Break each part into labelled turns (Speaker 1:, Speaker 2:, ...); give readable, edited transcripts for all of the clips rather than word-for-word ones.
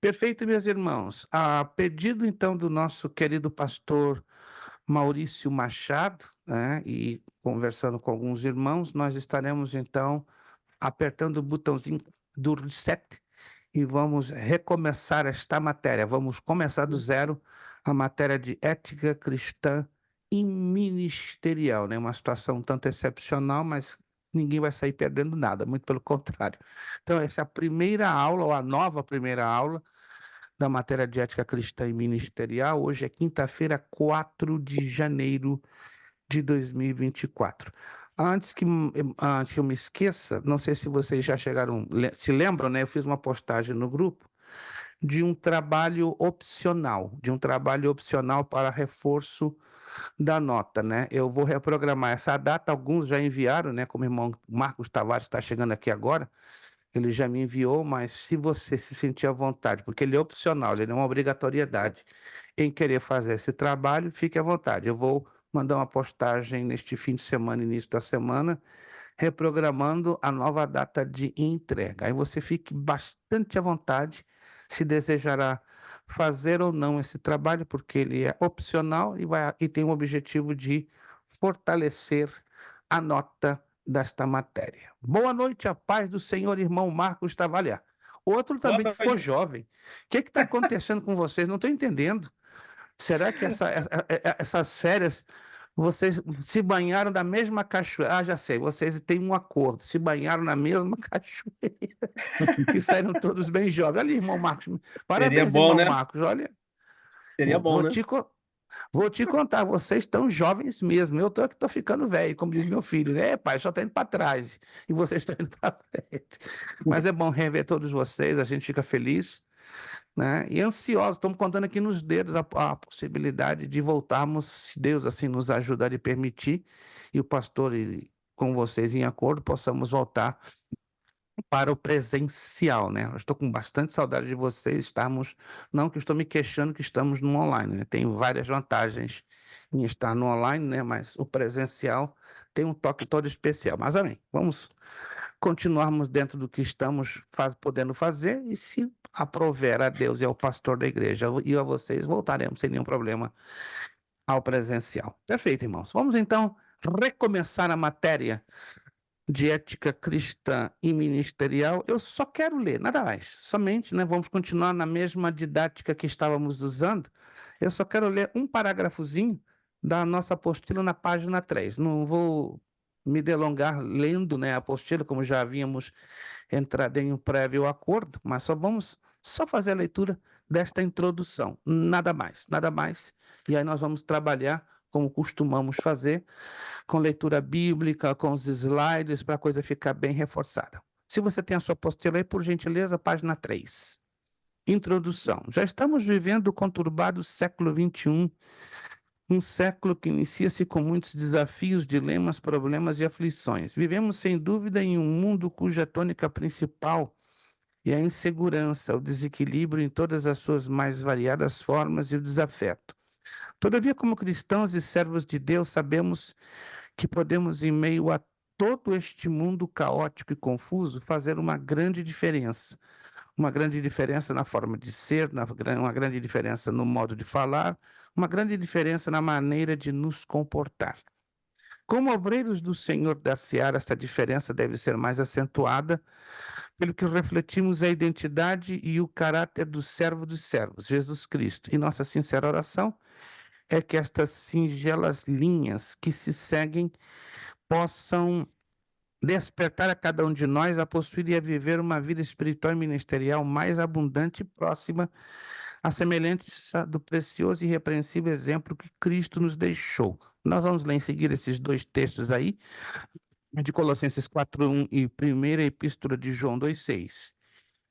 Speaker 1: Perfeito, meus irmãos. A pedido então do nosso querido pastor Maurício Machado, né, e conversando com alguns irmãos, nós estaremos então apertando o botãozinho do reset e vamos recomeçar esta matéria. Vamos começar do zero a matéria de ética cristã e ministerial, né? Uma situação um tanto excepcional, mas ninguém vai sair perdendo nada, muito pelo contrário. Então, essa é a primeira aula, ou a nova primeira aula da matéria de ética cristã e ministerial. Hoje é quinta-feira, 4 de janeiro de 2024. Antes que eu me esqueça, não sei se vocês já chegaram, se lembram, né? Eu fiz uma postagem no grupo de um trabalho opcional para reforço da nota, né? Eu vou reprogramar essa data, alguns já enviaram, né? Como o irmão Marcos Tavares está chegando aqui agora, ele já me enviou, mas se você se sentir à vontade, porque ele é opcional, ele não é uma obrigatoriedade em querer fazer esse trabalho, fique à vontade. Eu vou mandar uma postagem neste fim de semana, início da semana, reprogramando a nova data de entrega. Aí você fique bastante à vontade se desejará fazer ou não esse trabalho, porque ele é opcional e tem o objetivo de fortalecer a nota desta matéria. Boa noite, a paz do Senhor, irmão Marcos Tavalhar. Outro
Speaker 2: Boa
Speaker 1: também que ficou
Speaker 2: noite.
Speaker 1: jovem. O que está acontecendo com vocês? Não estou entendendo. Será que essas férias vocês se banharam da mesma cachoeira? Ah, já sei, vocês têm um acordo, se banharam na mesma cachoeira e saíram todos bem jovens. Olha, irmão Marcos,
Speaker 2: Seria
Speaker 1: parabéns,
Speaker 2: bom,
Speaker 1: irmão
Speaker 2: né?
Speaker 1: Marcos. Olha,
Speaker 2: Seria
Speaker 1: vou,
Speaker 2: bom,
Speaker 1: vou
Speaker 2: né?
Speaker 1: te, co- vou te contar, vocês estão jovens mesmo. Eu tô ficando velho, como diz meu filho, né? Pai, só tá indo para trás e vocês estão indo para frente. Mas é bom rever todos vocês, a gente fica feliz, né? E ansiosos, estamos contando aqui nos dedos a possibilidade de voltarmos, se Deus assim nos ajudar e permitir, e o pastor com vocês em acordo, possamos voltar para o presencial, né? Eu estou com bastante saudade de vocês, não que eu estou me queixando que estamos no online, né? Tem várias vantagens em estar no online, né? Mas o presencial tem um toque todo especial. Mas amém, vamos continuarmos dentro do que estamos podendo fazer e se aprover a Deus e ao pastor da igreja e a vocês, voltaremos sem nenhum problema ao presencial. Perfeito, irmãos. Vamos então recomeçar a matéria de ética cristã e ministerial. Eu só quero ler, nada mais. Somente, né, vamos continuar na mesma didática que estávamos usando. Eu só quero ler um parágrafozinho da nossa apostila na página 3. Não vou me delongar lendo, né, a apostila, como já havíamos entrado em um prévio acordo, mas só fazer a leitura desta introdução, nada mais, nada mais. E aí nós vamos trabalhar como costumamos fazer, com leitura bíblica, com os slides, para a coisa ficar bem reforçada. Se você tem a sua apostila aí, por gentileza, página 3. Introdução. Já estamos vivendo o conturbado século XXI, um século que inicia-se com muitos desafios, dilemas, problemas e aflições. Vivemos, sem dúvida, em um mundo cuja tônica principal é a insegurança, o desequilíbrio em todas as suas mais variadas formas e o desafeto. Todavia, como cristãos e servos de Deus, sabemos que podemos, em meio a todo este mundo caótico e confuso, fazer uma grande diferença. Uma grande diferença na forma de ser, uma grande diferença no modo de falar, uma grande diferença na maneira de nos comportar. Como obreiros do Senhor da Seara, essa diferença deve ser mais acentuada, pelo que refletimos a identidade e o caráter do servo dos servos, Jesus Cristo. E nossa sincera oração é que estas singelas linhas que se seguem possam despertar a cada um de nós a possuir e a viver uma vida espiritual e ministerial mais abundante e próxima, a semelhança do precioso e irrepreensível exemplo que Cristo nos deixou. Nós vamos ler em seguida esses dois textos aí, de Colossenses 4:1 e primeira epístola de João 2:6.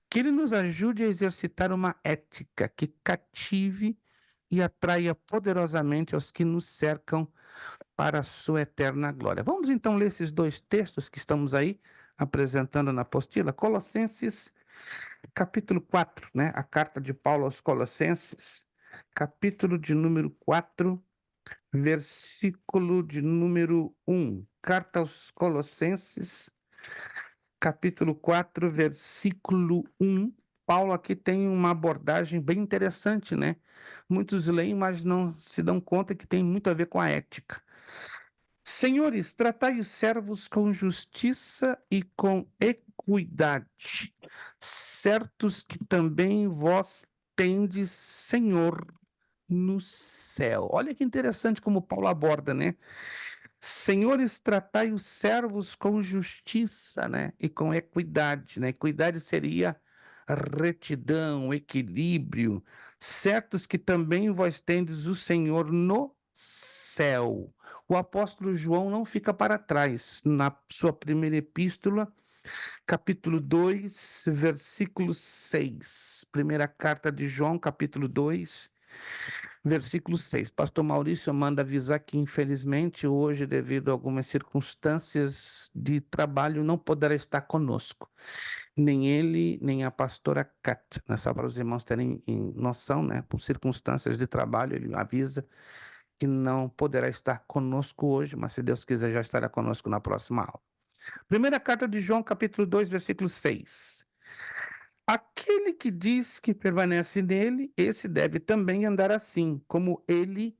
Speaker 1: Que ele nos ajude a exercitar uma ética que cative e atraia poderosamente aos que nos cercam para a sua eterna glória. Vamos então ler esses dois textos que estamos aí apresentando na apostila. Colossenses, capítulo 4, né? A carta de Paulo aos Colossenses, capítulo de número 4, versículo de número 1. Carta aos Colossenses, capítulo 4, versículo 1. Paulo aqui tem uma abordagem bem interessante, né? Muitos leem, mas não se dão conta que tem muito a ver com a ética. Senhores, tratai os servos com justiça e com equidade, certos que também vós tendes Senhor no céu. Olha que interessante como Paulo aborda, né? Senhores, tratai os servos com justiça, né? E com equidade, né? Equidade seria retidão, equilíbrio, certos que também vós tendes o Senhor no céu. O apóstolo João não fica para trás. Na sua primeira epístola, capítulo 2, versículo 6. Primeira carta de João, capítulo 2, versículo 6. Pastor Maurício manda avisar que, infelizmente, hoje, devido a algumas circunstâncias de trabalho, não poderá estar conosco. Nem ele, nem a pastora Kátia. Né? Só para os irmãos terem noção, né? Por circunstâncias de trabalho, ele avisa que não poderá estar conosco hoje, mas se Deus quiser, já estará conosco na próxima aula. Primeira carta de João, capítulo 2, versículo 6. Aquele que diz que permanece nele, esse deve também andar assim, como ele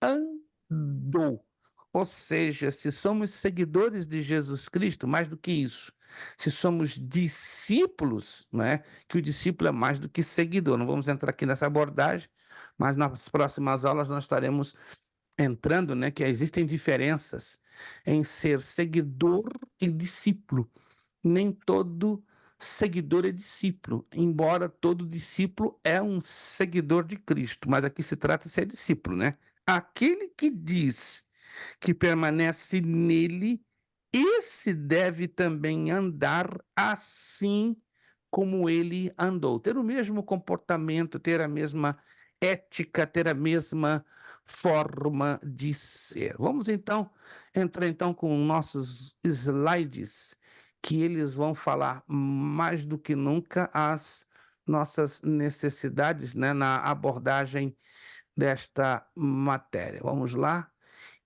Speaker 1: andou. Ou seja, se somos seguidores de Jesus Cristo, mais do que isso, se somos discípulos, né, que o discípulo é mais do que seguidor. Não vamos entrar aqui nessa abordagem, mas nas próximas aulas nós estaremos entrando, né, que existem diferenças em ser seguidor e discípulo. Nem todo seguidor é discípulo, embora todo discípulo é um seguidor de Cristo, mas aqui se trata de ser discípulo, né? Aquele que diz que permanece nele, esse deve também andar assim como ele andou, ter o mesmo comportamento, ter a mesma ética, ter a mesma forma de ser. Vamos então entrar então com nossos slides, que eles vão falar mais do que nunca as nossas necessidades, né, na abordagem desta matéria. Vamos lá?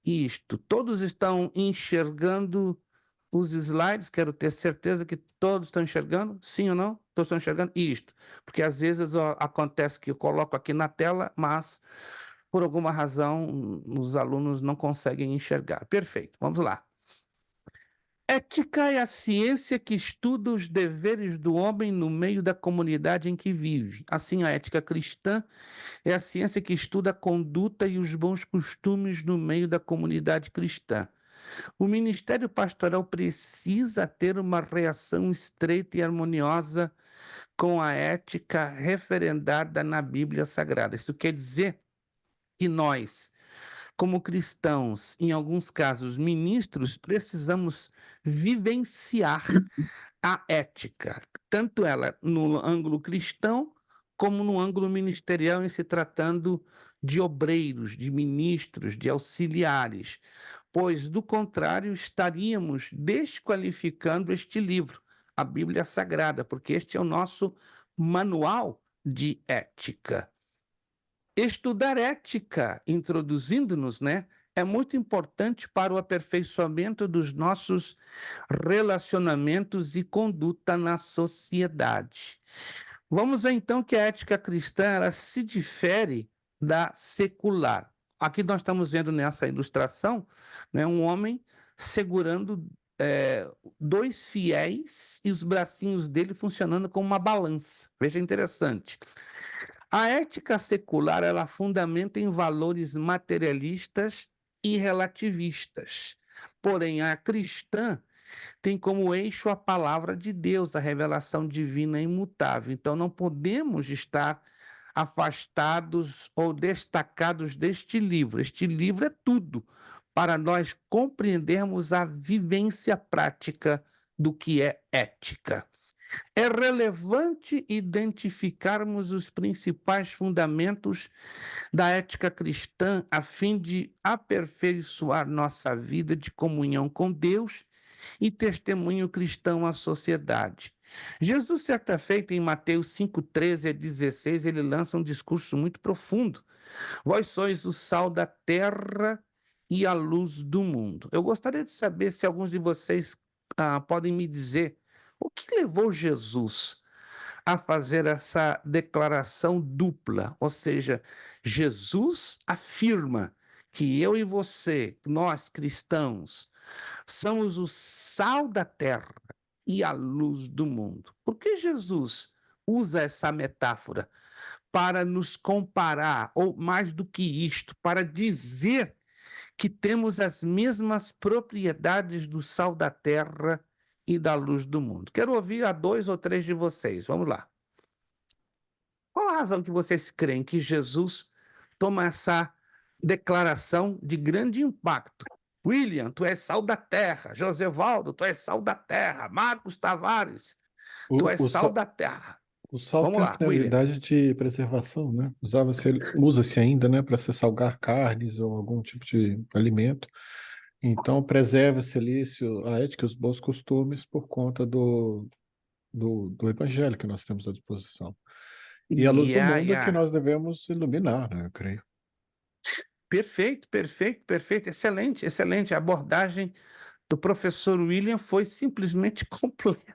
Speaker 1: Isto, todos estão enxergando os slides, quero ter certeza que todos estão enxergando, sim ou não? Todos estão enxergando isto, porque às vezes acontece que eu coloco aqui na tela, mas por alguma razão os alunos não conseguem enxergar. Perfeito, vamos lá. Ética é a ciência que estuda os deveres do homem no meio da comunidade em que vive. Assim, a ética cristã é a ciência que estuda a conduta e os bons costumes no meio da comunidade cristã. O ministério pastoral precisa ter uma reação estreita e harmoniosa com a ética referendada na Bíblia Sagrada. Isso quer dizer que nós, como cristãos, em alguns casos ministros, precisamos vivenciar a ética, tanto ela no ângulo cristão, como no ângulo ministerial, em se tratando de obreiros, de ministros, de auxiliares, pois, do contrário, estaríamos desqualificando este livro, a Bíblia Sagrada, porque este é o nosso manual de ética. Estudar ética, introduzindo-nos, né, é muito importante para o aperfeiçoamento dos nossos relacionamentos e conduta na sociedade. Vamos ver então que a ética cristã ela se difere da secular. Aqui nós estamos vendo nessa ilustração, né, um homem segurando dois fiéis e os bracinhos dele funcionando como uma balança. Veja, interessante. A ética secular ela fundamenta em valores materialistas e relativistas. Porém, a cristã tem como eixo a palavra de Deus, a revelação divina imutável. Então, não podemos estar afastados ou destacados deste livro. Este livro é tudo para nós compreendermos a vivência prática do que é ética. É relevante identificarmos os principais fundamentos da ética cristã a fim de aperfeiçoar nossa vida de comunhão com Deus e testemunho cristão à sociedade. Jesus, certa feita, em Mateus 5:13 a 16, ele lança um discurso muito profundo. Vós sois o sal da terra e a luz do mundo. Eu gostaria de saber se alguns de vocês podem me dizer o que levou Jesus a fazer essa declaração dupla, ou seja, Jesus afirma que eu e você, nós cristãos, somos o sal da terra e a luz do mundo. Por que Jesus usa essa metáfora? Para nos comparar, ou mais do que isto, para dizer que temos as mesmas propriedades do sal da terra e da luz do mundo. Quero ouvir a 2 ou 3 de vocês. Vamos lá. Qual a razão que vocês creem que Jesus toma essa declaração de grande impacto? William, tu és sal da terra. Josevaldo, tu és sal da terra. Marcos Tavares, tu
Speaker 2: O,
Speaker 1: és
Speaker 2: o,
Speaker 1: sal
Speaker 2: sal,
Speaker 1: da terra.
Speaker 2: o sal
Speaker 1: Vamos
Speaker 2: tem a
Speaker 1: lá, William.
Speaker 2: finalidade de preservação, né? Usa-se ainda, né, para se salgar carnes ou algum tipo de alimento. Então, preserva-se ali a ética e os bons costumes por conta do evangelho que nós temos à disposição. E a luz do
Speaker 1: Yeah,
Speaker 2: mundo é que
Speaker 1: yeah.
Speaker 2: nós devemos iluminar, né, eu creio.
Speaker 1: Perfeito, perfeito, perfeito. Excelente, excelente. A abordagem do professor William foi simplesmente completa.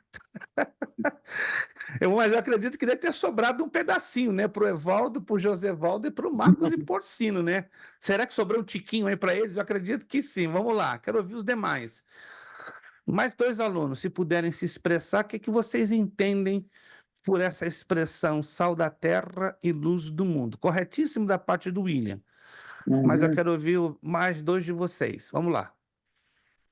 Speaker 1: Mas eu acredito que deve ter sobrado um pedacinho, né? Para o Evaldo, para o Josevaldo e para o Marcos e Porcino, né? Será que sobrou um tiquinho aí para eles? Eu acredito que sim. Vamos lá, quero ouvir os demais. Mais 2 alunos, se puderem se expressar, o que, que vocês entendem por essa expressão sal da terra e luz do mundo? Corretíssimo da parte do William, mas eu
Speaker 3: Uhum.
Speaker 1: quero ouvir mais 2 de vocês. Vamos lá.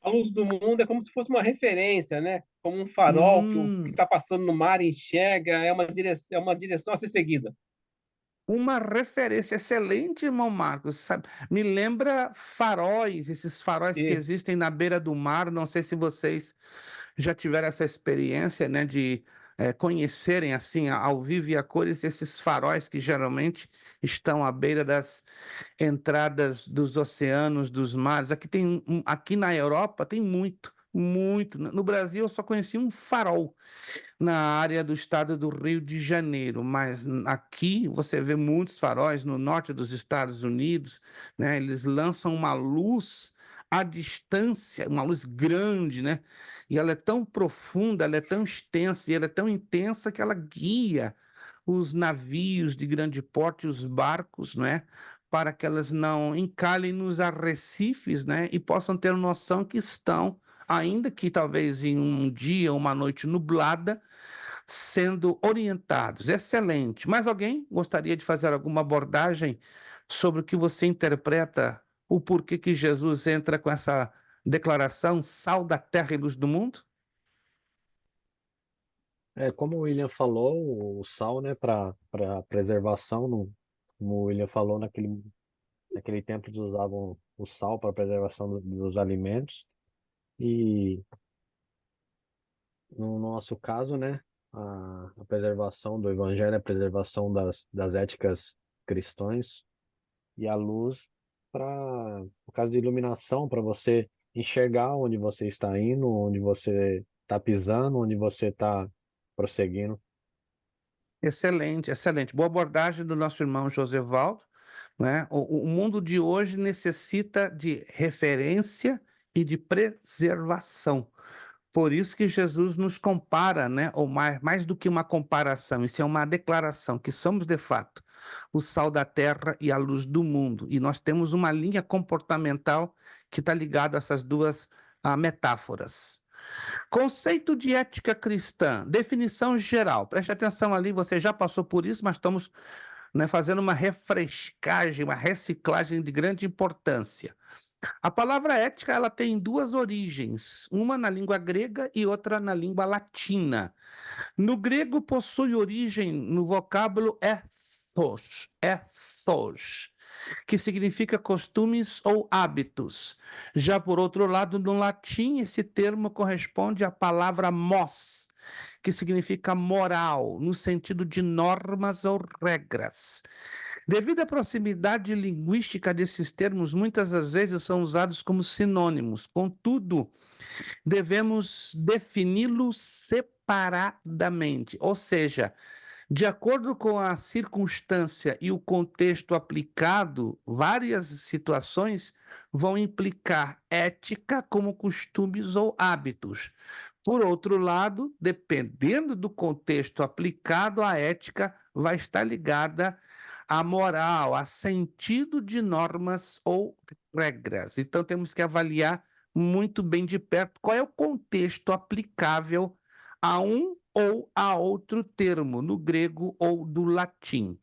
Speaker 3: A luz do mundo é como se fosse uma referência, né? Como um farol que o que
Speaker 1: Hum,
Speaker 3: está passando no mar enxerga, é uma direção a ser seguida.
Speaker 1: Uma referência excelente, irmão Marcos. Sabe? Me lembra faróis, esses faróis que
Speaker 3: Isso.
Speaker 1: existem na beira do mar. Não sei se vocês já tiveram essa experiência, né, de conhecerem assim ao vivo e a cores esses faróis que geralmente estão à beira das entradas dos oceanos, dos mares. Aqui na Europa tem muito. Muito. No Brasil, eu só conheci um farol na área do estado do Rio de Janeiro, mas aqui você vê muitos faróis no norte dos Estados Unidos, né? Eles lançam uma luz à distância, uma luz grande, né? E ela é tão profunda, ela é tão extensa e ela é tão intensa que ela guia os navios de grande porte, os barcos, né? Para que elas não encalhem nos arrecifes, né? E possam ter noção que estão, ainda que talvez em um dia, uma noite nublada, sendo orientados. Excelente. Mais alguém gostaria de fazer alguma abordagem sobre o que você interpreta, o porquê que Jesus entra com essa declaração, sal da terra e luz do mundo?
Speaker 4: Como o William falou, o sal, né, para preservação, como o William falou, naquele tempo eles usavam o sal para preservação dos alimentos. E no nosso caso, né, a preservação do evangelho, a preservação das éticas cristãs e a luz para, no caso de iluminação, para você enxergar onde você está indo, onde você está pisando, onde você está prosseguindo.
Speaker 1: Excelente, excelente. Boa abordagem do nosso irmão Josevaldo, né? O mundo de hoje necessita de referência e de preservação. Por isso que Jesus nos compara, né? Ou mais do que uma comparação, isso é uma declaração que somos de fato o sal da terra e a luz do mundo. E nós temos uma linha comportamental que está ligada a essas duas metáforas. Conceito de ética cristã, definição geral. Preste atenção ali, você já passou por isso, mas estamos, né, fazendo uma refrescagem, uma reciclagem de grande importância. A palavra ética ela tem 2 origens, uma na língua grega e outra na língua latina. No grego possui origem no vocábulo ethos, que significa costumes ou hábitos. Já por outro lado, no latim, esse termo corresponde à palavra mos, que significa moral, no sentido de normas ou regras. Devido à proximidade linguística desses termos, muitas das vezes são usados como sinônimos. Contudo, devemos defini-los separadamente, ou seja, de acordo com a circunstância e o contexto aplicado, várias situações vão implicar ética como costumes ou hábitos. Por outro lado, dependendo do contexto aplicado, a ética vai estar ligada à moral, a sentido de normas ou regras. Então, temos que avaliar muito bem de perto qual é o contexto aplicável a um ou a outro termo, no grego ou do latim.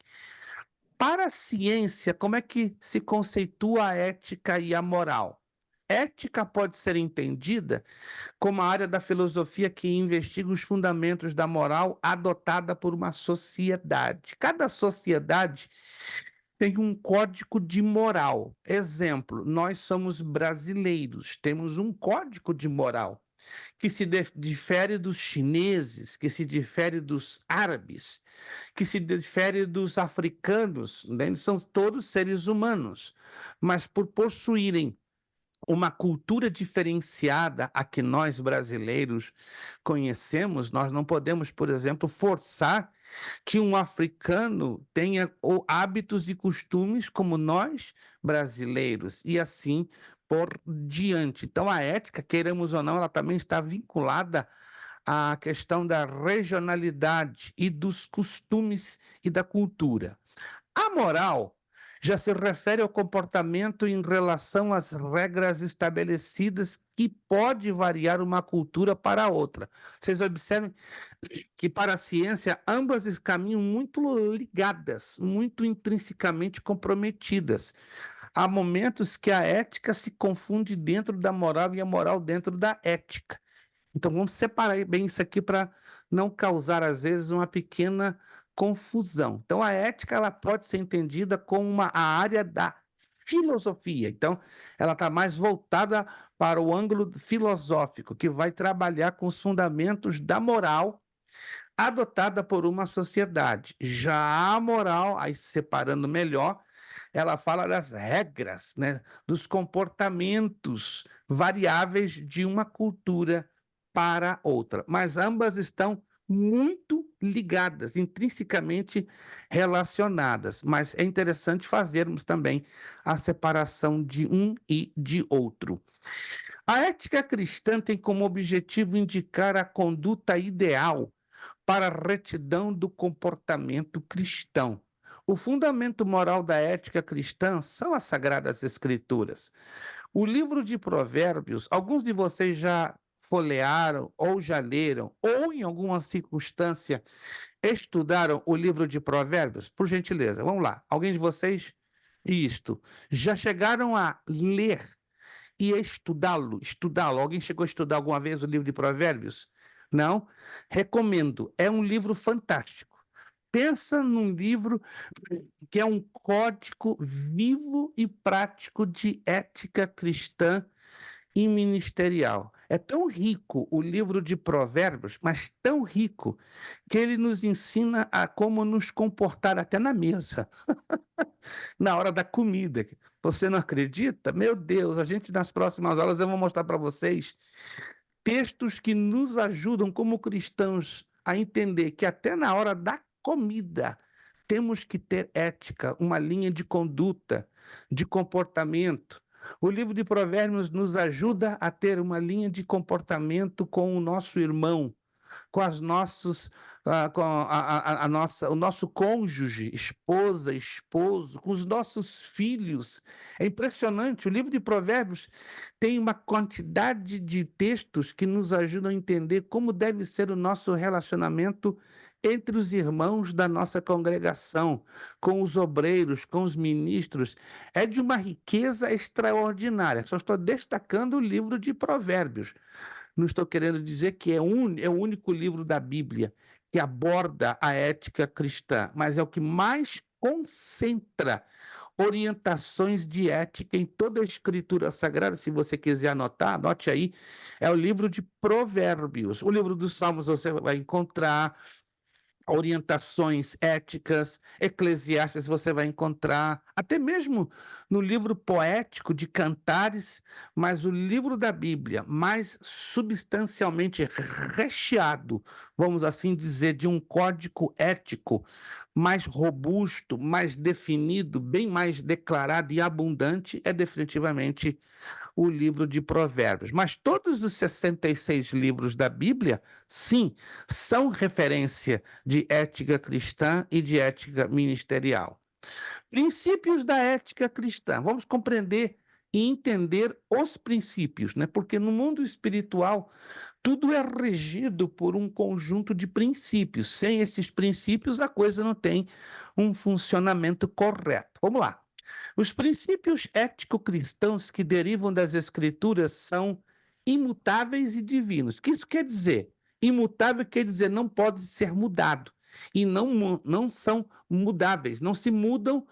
Speaker 1: Para a ciência, como é que se conceitua a ética e a moral? Ética pode ser entendida como a área da filosofia que investiga os fundamentos da moral adotada por uma sociedade. Cada sociedade tem um código de moral. Exemplo, nós somos brasileiros, temos um código de moral que se difere dos chineses, que se difere dos árabes, que se difere dos africanos, né? Eles são todos seres humanos, mas por possuírem uma cultura diferenciada a que nós brasileiros conhecemos, nós não podemos, por exemplo, forçar que um africano tenha hábitos e costumes como nós brasileiros, e assim por diante. Então, a ética, queiramos ou não, ela também está vinculada à questão da regionalidade e dos costumes e da cultura. A moral já se refere ao comportamento em relação às regras estabelecidas que pode variar uma cultura para outra. Vocês observem que para a ciência ambas caminham muito ligadas, muito intrinsecamente comprometidas. Há momentos que a ética se confunde dentro da moral e a moral dentro da ética. Então vamos separar bem isso aqui para não causar, às vezes, uma pequena confusão. Então, a ética ela pode ser entendida como a área da filosofia. Então, ela está mais voltada para o ângulo filosófico, que vai trabalhar com os fundamentos da moral adotada por uma sociedade. Já a moral, aí separando melhor, ela fala das regras, né, dos comportamentos variáveis de uma cultura para outra, mas ambas estão muito ligadas, intrinsecamente relacionadas, mas é interessante fazermos também a separação de um e de outro. A ética cristã tem como objetivo indicar a conduta ideal para a retidão do comportamento cristão. O fundamento moral da ética cristã são as Sagradas Escrituras. O livro de Provérbios, alguns de vocês já folhearam ou já leram, ou em alguma circunstância estudaram o livro de Provérbios? Por gentileza, vamos lá. Alguém de vocês? Isto. Já chegaram a ler e estudá-lo? Estudá-lo. Alguém chegou a estudar alguma vez o livro de Provérbios? Não? Recomendo. É um livro fantástico. Pensa num livro que é um código vivo e prático de ética cristã e ministerial. É tão rico o livro de Provérbios, mas tão rico, que ele nos ensina a como nos comportar até na mesa, na hora da comida. Você não acredita? Meu Deus, a gente nas próximas aulas eu vou mostrar para vocês textos que nos ajudam como cristãos a entender que até na hora da comida temos que ter ética, uma linha de conduta, de comportamento. O livro de Provérbios nos ajuda a ter uma linha de comportamento com o nosso irmão, com as nossos, com a nossa, o nosso cônjuge, esposa, esposo, com os nossos filhos. É impressionante. O livro de Provérbios tem uma quantidade de textos que nos ajudam a entender como deve ser o nosso relacionamento entre os irmãos da nossa congregação, com os obreiros, com os ministros. É de uma riqueza extraordinária. Só estou destacando o livro de Provérbios. Não estou querendo dizer que é o único livro da Bíblia que aborda a ética cristã, mas é o que mais concentra orientações de ética em toda a Escritura Sagrada. Se você quiser anotar, anote aí, é o livro de Provérbios. O livro dos Salmos você vai encontrar orientações éticas, Eclesiastes você vai encontrar, até mesmo no livro poético de Cantares, mas o livro da Bíblia, mais substancialmente recheado, vamos assim dizer, de um código ético mais robusto, mais definido, bem mais declarado e abundante, é definitivamente o livro de Provérbios. Mas todos os 66 livros da Bíblia, sim, são referência de ética cristã e de ética ministerial. Princípios da ética cristã. Vamos compreender e entender os princípios, né? Porque no mundo espiritual tudo é regido por um conjunto de princípios. Sem esses princípios, a coisa não tem um funcionamento correto. Vamos lá. Os princípios ético-cristãos que derivam das Escrituras são imutáveis e divinos. O que isso quer dizer? Imutável quer dizer não pode ser mudado. E não são mudáveis, não se mudam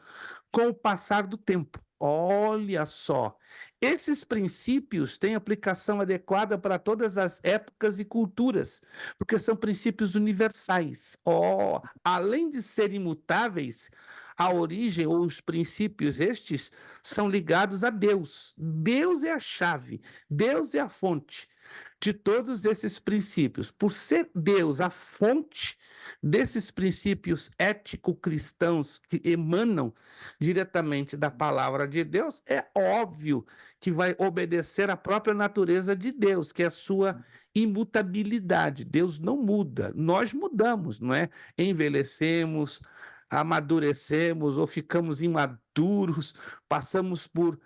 Speaker 1: com o passar do tempo. Olha só, esses princípios têm aplicação adequada para todas as épocas e culturas, porque são princípios universais. Além de serem imutáveis, a origem ou os princípios estes são ligados a Deus. Deus é a chave, Deus é a fonte de todos esses princípios. Por ser Deus a fonte desses princípios ético-cristãos que emanam diretamente da palavra de Deus, é óbvio que vai obedecer à própria natureza de Deus, que é a sua imutabilidade. Deus não muda, nós mudamos, não é? Envelhecemos, amadurecemos ou ficamos imaduros, passamos por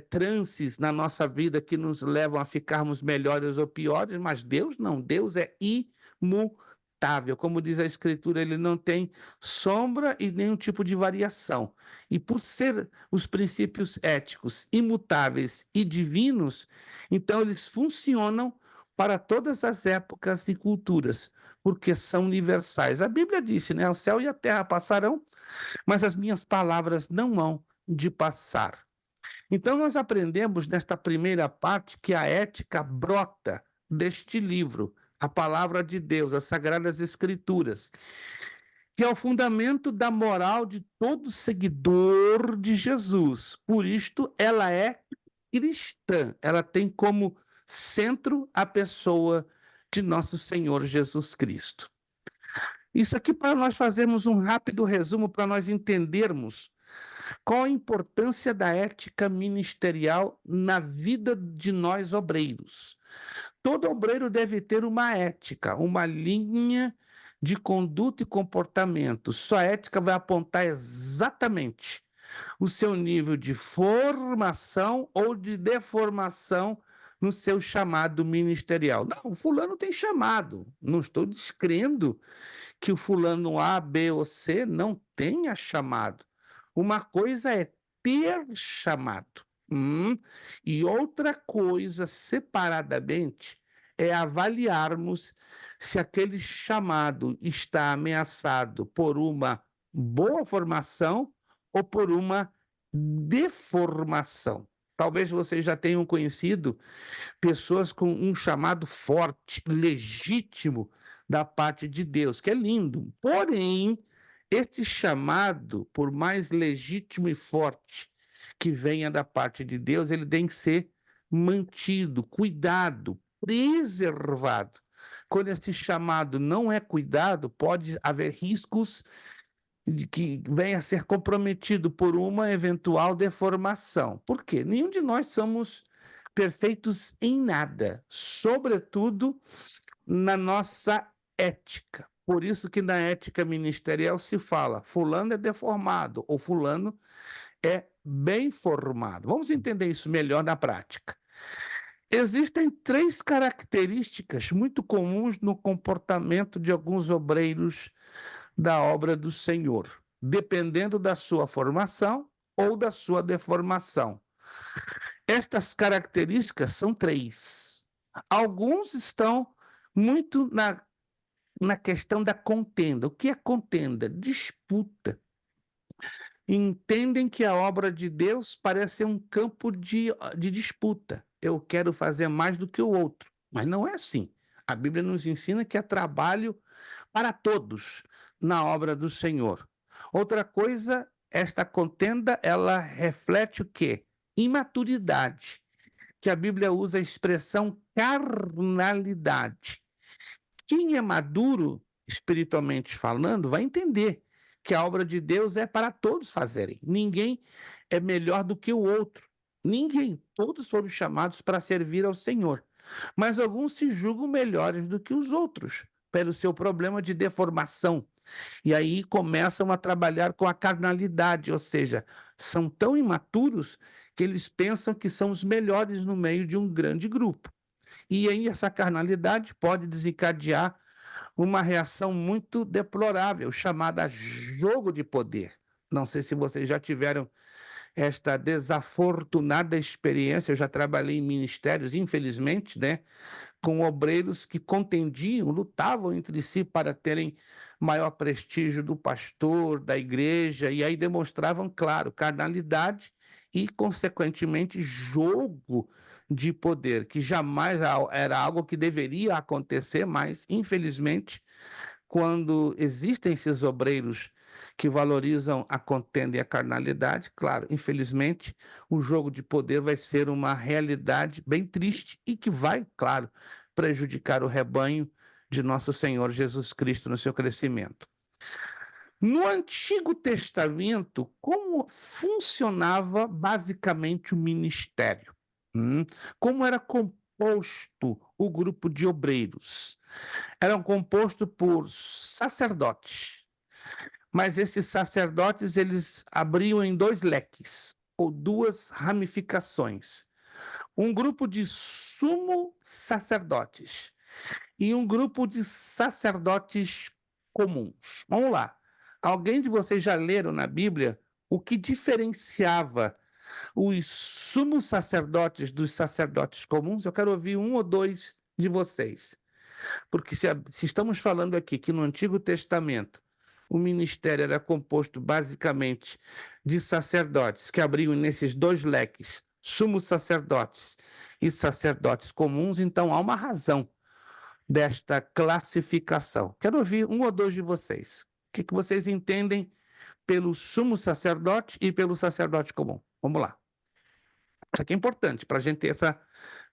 Speaker 1: trances na nossa vida que nos levam a ficarmos melhores ou piores, mas Deus não, Deus é imutável. Como diz a Escritura, ele não tem sombra e nenhum tipo de variação. E por ser os princípios éticos imutáveis e divinos, então eles funcionam para todas as épocas e culturas, porque são universais. A Bíblia disse, né? O céu e a terra passarão, mas as minhas palavras não hão de passar. Então, nós aprendemos nesta primeira parte que a ética brota deste livro, a palavra de Deus, as Sagradas Escrituras, que é o fundamento da moral de todo seguidor de Jesus. Por isto, ela é cristã, ela tem como centro a pessoa de nosso Senhor Jesus Cristo. Isso aqui para nós fazermos um rápido resumo, para nós entendermos qual a importância da ética ministerial na vida de nós obreiros. Todo obreiro deve ter uma ética, uma linha de conduta e comportamento. Sua ética vai apontar exatamente o seu nível de formação ou de deformação no seu chamado ministerial. Não, o fulano tem chamado. Não estou descrendo que o fulano A, B ou C não tenha chamado. Uma coisa é ter chamado, e outra coisa, separadamente, é avaliarmos se aquele chamado está ameaçado por uma boa formação ou por uma deformação. Talvez vocês já tenham conhecido pessoas com um chamado forte, legítimo da parte de Deus, que é lindo. Porém, este chamado, por mais legítimo e forte que venha da parte de Deus, ele tem que ser mantido, cuidado, preservado. Quando esse chamado não é cuidado, pode haver riscos de que venha a ser comprometido por uma eventual deformação. Por quê? Nenhum de nós somos perfeitos em nada, sobretudo na nossa ética. Por isso que na ética ministerial se fala, fulano é deformado ou fulano é bem formado. Vamos entender isso melhor na prática. Existem 3 características muito comuns no comportamento de alguns obreiros da obra do Senhor, dependendo da sua formação ou da sua deformação. Estas características são 3. Alguns estão muito na questão da contenda. O que é contenda? Disputa. Entendem que a obra de Deus parece ser um campo de disputa. Eu quero fazer mais do que o outro. Mas não é assim. A Bíblia nos ensina que é trabalho para todos na obra do Senhor. Outra coisa, esta contenda, ela reflete o quê? Imaturidade, que a Bíblia usa a expressão carnalidade. Quem é maduro, espiritualmente falando, vai entender que a obra de Deus é para todos fazerem. Ninguém é melhor do que o outro. Ninguém, todos foram chamados para servir ao Senhor, mas alguns se julgam melhores do que os outros, pelo seu problema de deformação. E aí começam a trabalhar com a carnalidade, ou seja, são tão imaturos que eles pensam que são os melhores no meio de um grande grupo. E aí essa carnalidade pode desencadear uma reação muito deplorável, chamada jogo de poder. Não sei se vocês já tiveram esta desafortunada experiência, eu já trabalhei em ministérios, infelizmente, né, com obreiros que contendiam, lutavam entre si para terem maior prestígio do pastor, da igreja, e aí demonstravam, claro, carnalidade e, consequentemente, jogo de poder, que jamais era algo que deveria acontecer, mas, infelizmente, quando existem esses obreiros que valorizam a contenda e a carnalidade, claro, infelizmente, o jogo de poder vai ser uma realidade bem triste e que vai, claro, prejudicar o rebanho de nosso Senhor Jesus Cristo no seu crescimento. No Antigo Testamento, como funcionava basicamente o ministério? Como era composto o grupo de obreiros? Eram compostos por sacerdotes, mas esses sacerdotes eles abriam em dois leques ou duas ramificações. Um grupo de sumo sacerdotes e um grupo de sacerdotes comuns. Vamos lá. Alguém de vocês já leram na Bíblia o que diferenciava os sumos sacerdotes dos sacerdotes comuns? Eu quero ouvir um ou dois de vocês. Porque se estamos falando aqui que no Antigo Testamento o ministério era composto basicamente de sacerdotes que abriam nesses dois leques, sumos sacerdotes e sacerdotes comuns, então há uma razão desta classificação. Quero ouvir um ou dois de vocês. O que vocês entendem pelo sumo sacerdote e pelo sacerdote comum? Vamos lá. Isso aqui é importante para a gente ter essa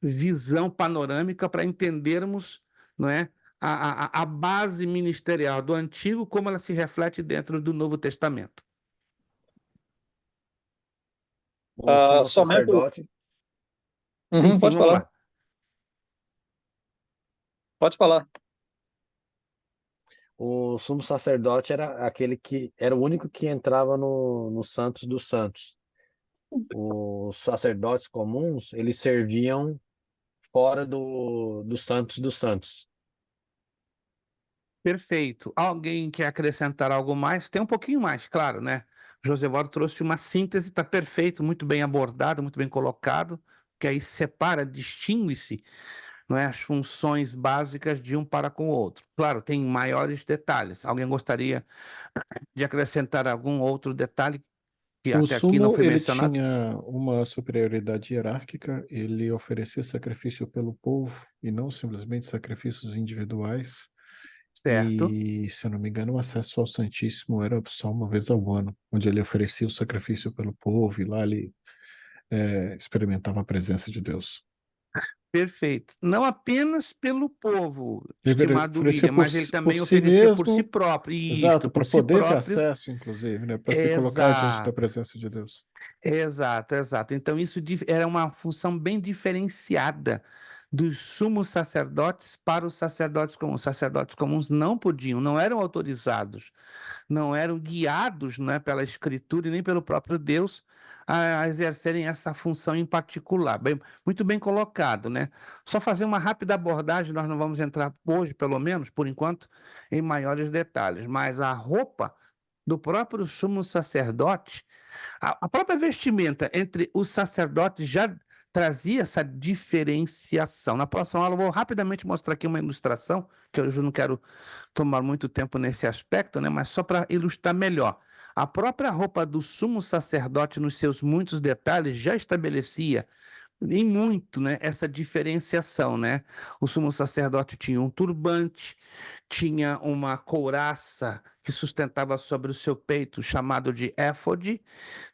Speaker 1: visão panorâmica para entendermos, não é, a base ministerial do Antigo, como ela se reflete dentro do Novo Testamento.
Speaker 4: O sumo
Speaker 5: Somente o...
Speaker 4: sacerdote,
Speaker 1: Sim, sim,
Speaker 5: pode
Speaker 1: vamos
Speaker 5: falar.
Speaker 1: lá.
Speaker 5: Pode falar.
Speaker 4: o sumo sacerdote era aquele que era o único que entrava no Santos dos Santos. Os sacerdotes comuns, eles serviam fora do Santos dos Santos.
Speaker 1: Perfeito. Alguém quer acrescentar algo mais? Tem um pouquinho mais, claro, né? Josevaldo trouxe uma síntese, está perfeito, muito bem abordado, muito bem colocado, que aí separa, distingue-se, não é, as funções básicas de um para com o outro. Claro, tem maiores detalhes. Alguém gostaria de acrescentar algum outro detalhe que
Speaker 2: O
Speaker 1: até aqui não
Speaker 2: sumo,
Speaker 1: foi
Speaker 2: ele
Speaker 1: mencionado?
Speaker 2: tinha uma superioridade hierárquica, ele oferecia sacrifício pelo povo e não simplesmente sacrifícios individuais.
Speaker 1: Certo.
Speaker 2: E, se eu não me engano, o acesso ao Santíssimo era só uma vez ao ano, onde ele oferecia o sacrifício pelo povo e lá ele experimentava a presença de Deus.
Speaker 1: Perfeito. Não apenas pelo povo,
Speaker 2: Ele
Speaker 1: estimado
Speaker 2: oferecia
Speaker 1: William, mas ele
Speaker 2: por
Speaker 1: também
Speaker 2: si
Speaker 1: oferecia por si
Speaker 2: mesmo,
Speaker 1: próprio. Isto,
Speaker 2: exato, para
Speaker 1: por si
Speaker 2: poder ter
Speaker 1: próprio.
Speaker 2: acesso, inclusive, né, para se colocar diante da
Speaker 1: Exato,
Speaker 2: presença de Deus.
Speaker 1: exato. Então, isso era uma função bem diferenciada dos sumos sacerdotes para os sacerdotes comuns. Os sacerdotes comuns não podiam, não eram autorizados, não eram guiados, não é, pela Escritura e nem pelo próprio Deus a exercerem essa função em particular. Muito bem colocado, né? Só fazer uma rápida abordagem, nós não vamos entrar hoje, pelo menos, por enquanto, em maiores detalhes, mas a roupa do próprio sumo sacerdote, a própria vestimenta entre os sacerdotes já trazia essa diferenciação. Na próxima aula, eu vou rapidamente mostrar aqui uma ilustração, que eu não quero tomar muito tempo nesse aspecto, né? Mas só para ilustrar melhor. A própria roupa do sumo sacerdote, nos seus muitos detalhes, já estabelecia em muito, né, essa diferenciação, né? O sumo sacerdote tinha um turbante, tinha uma couraça que sustentava sobre o seu peito, chamado de éfode,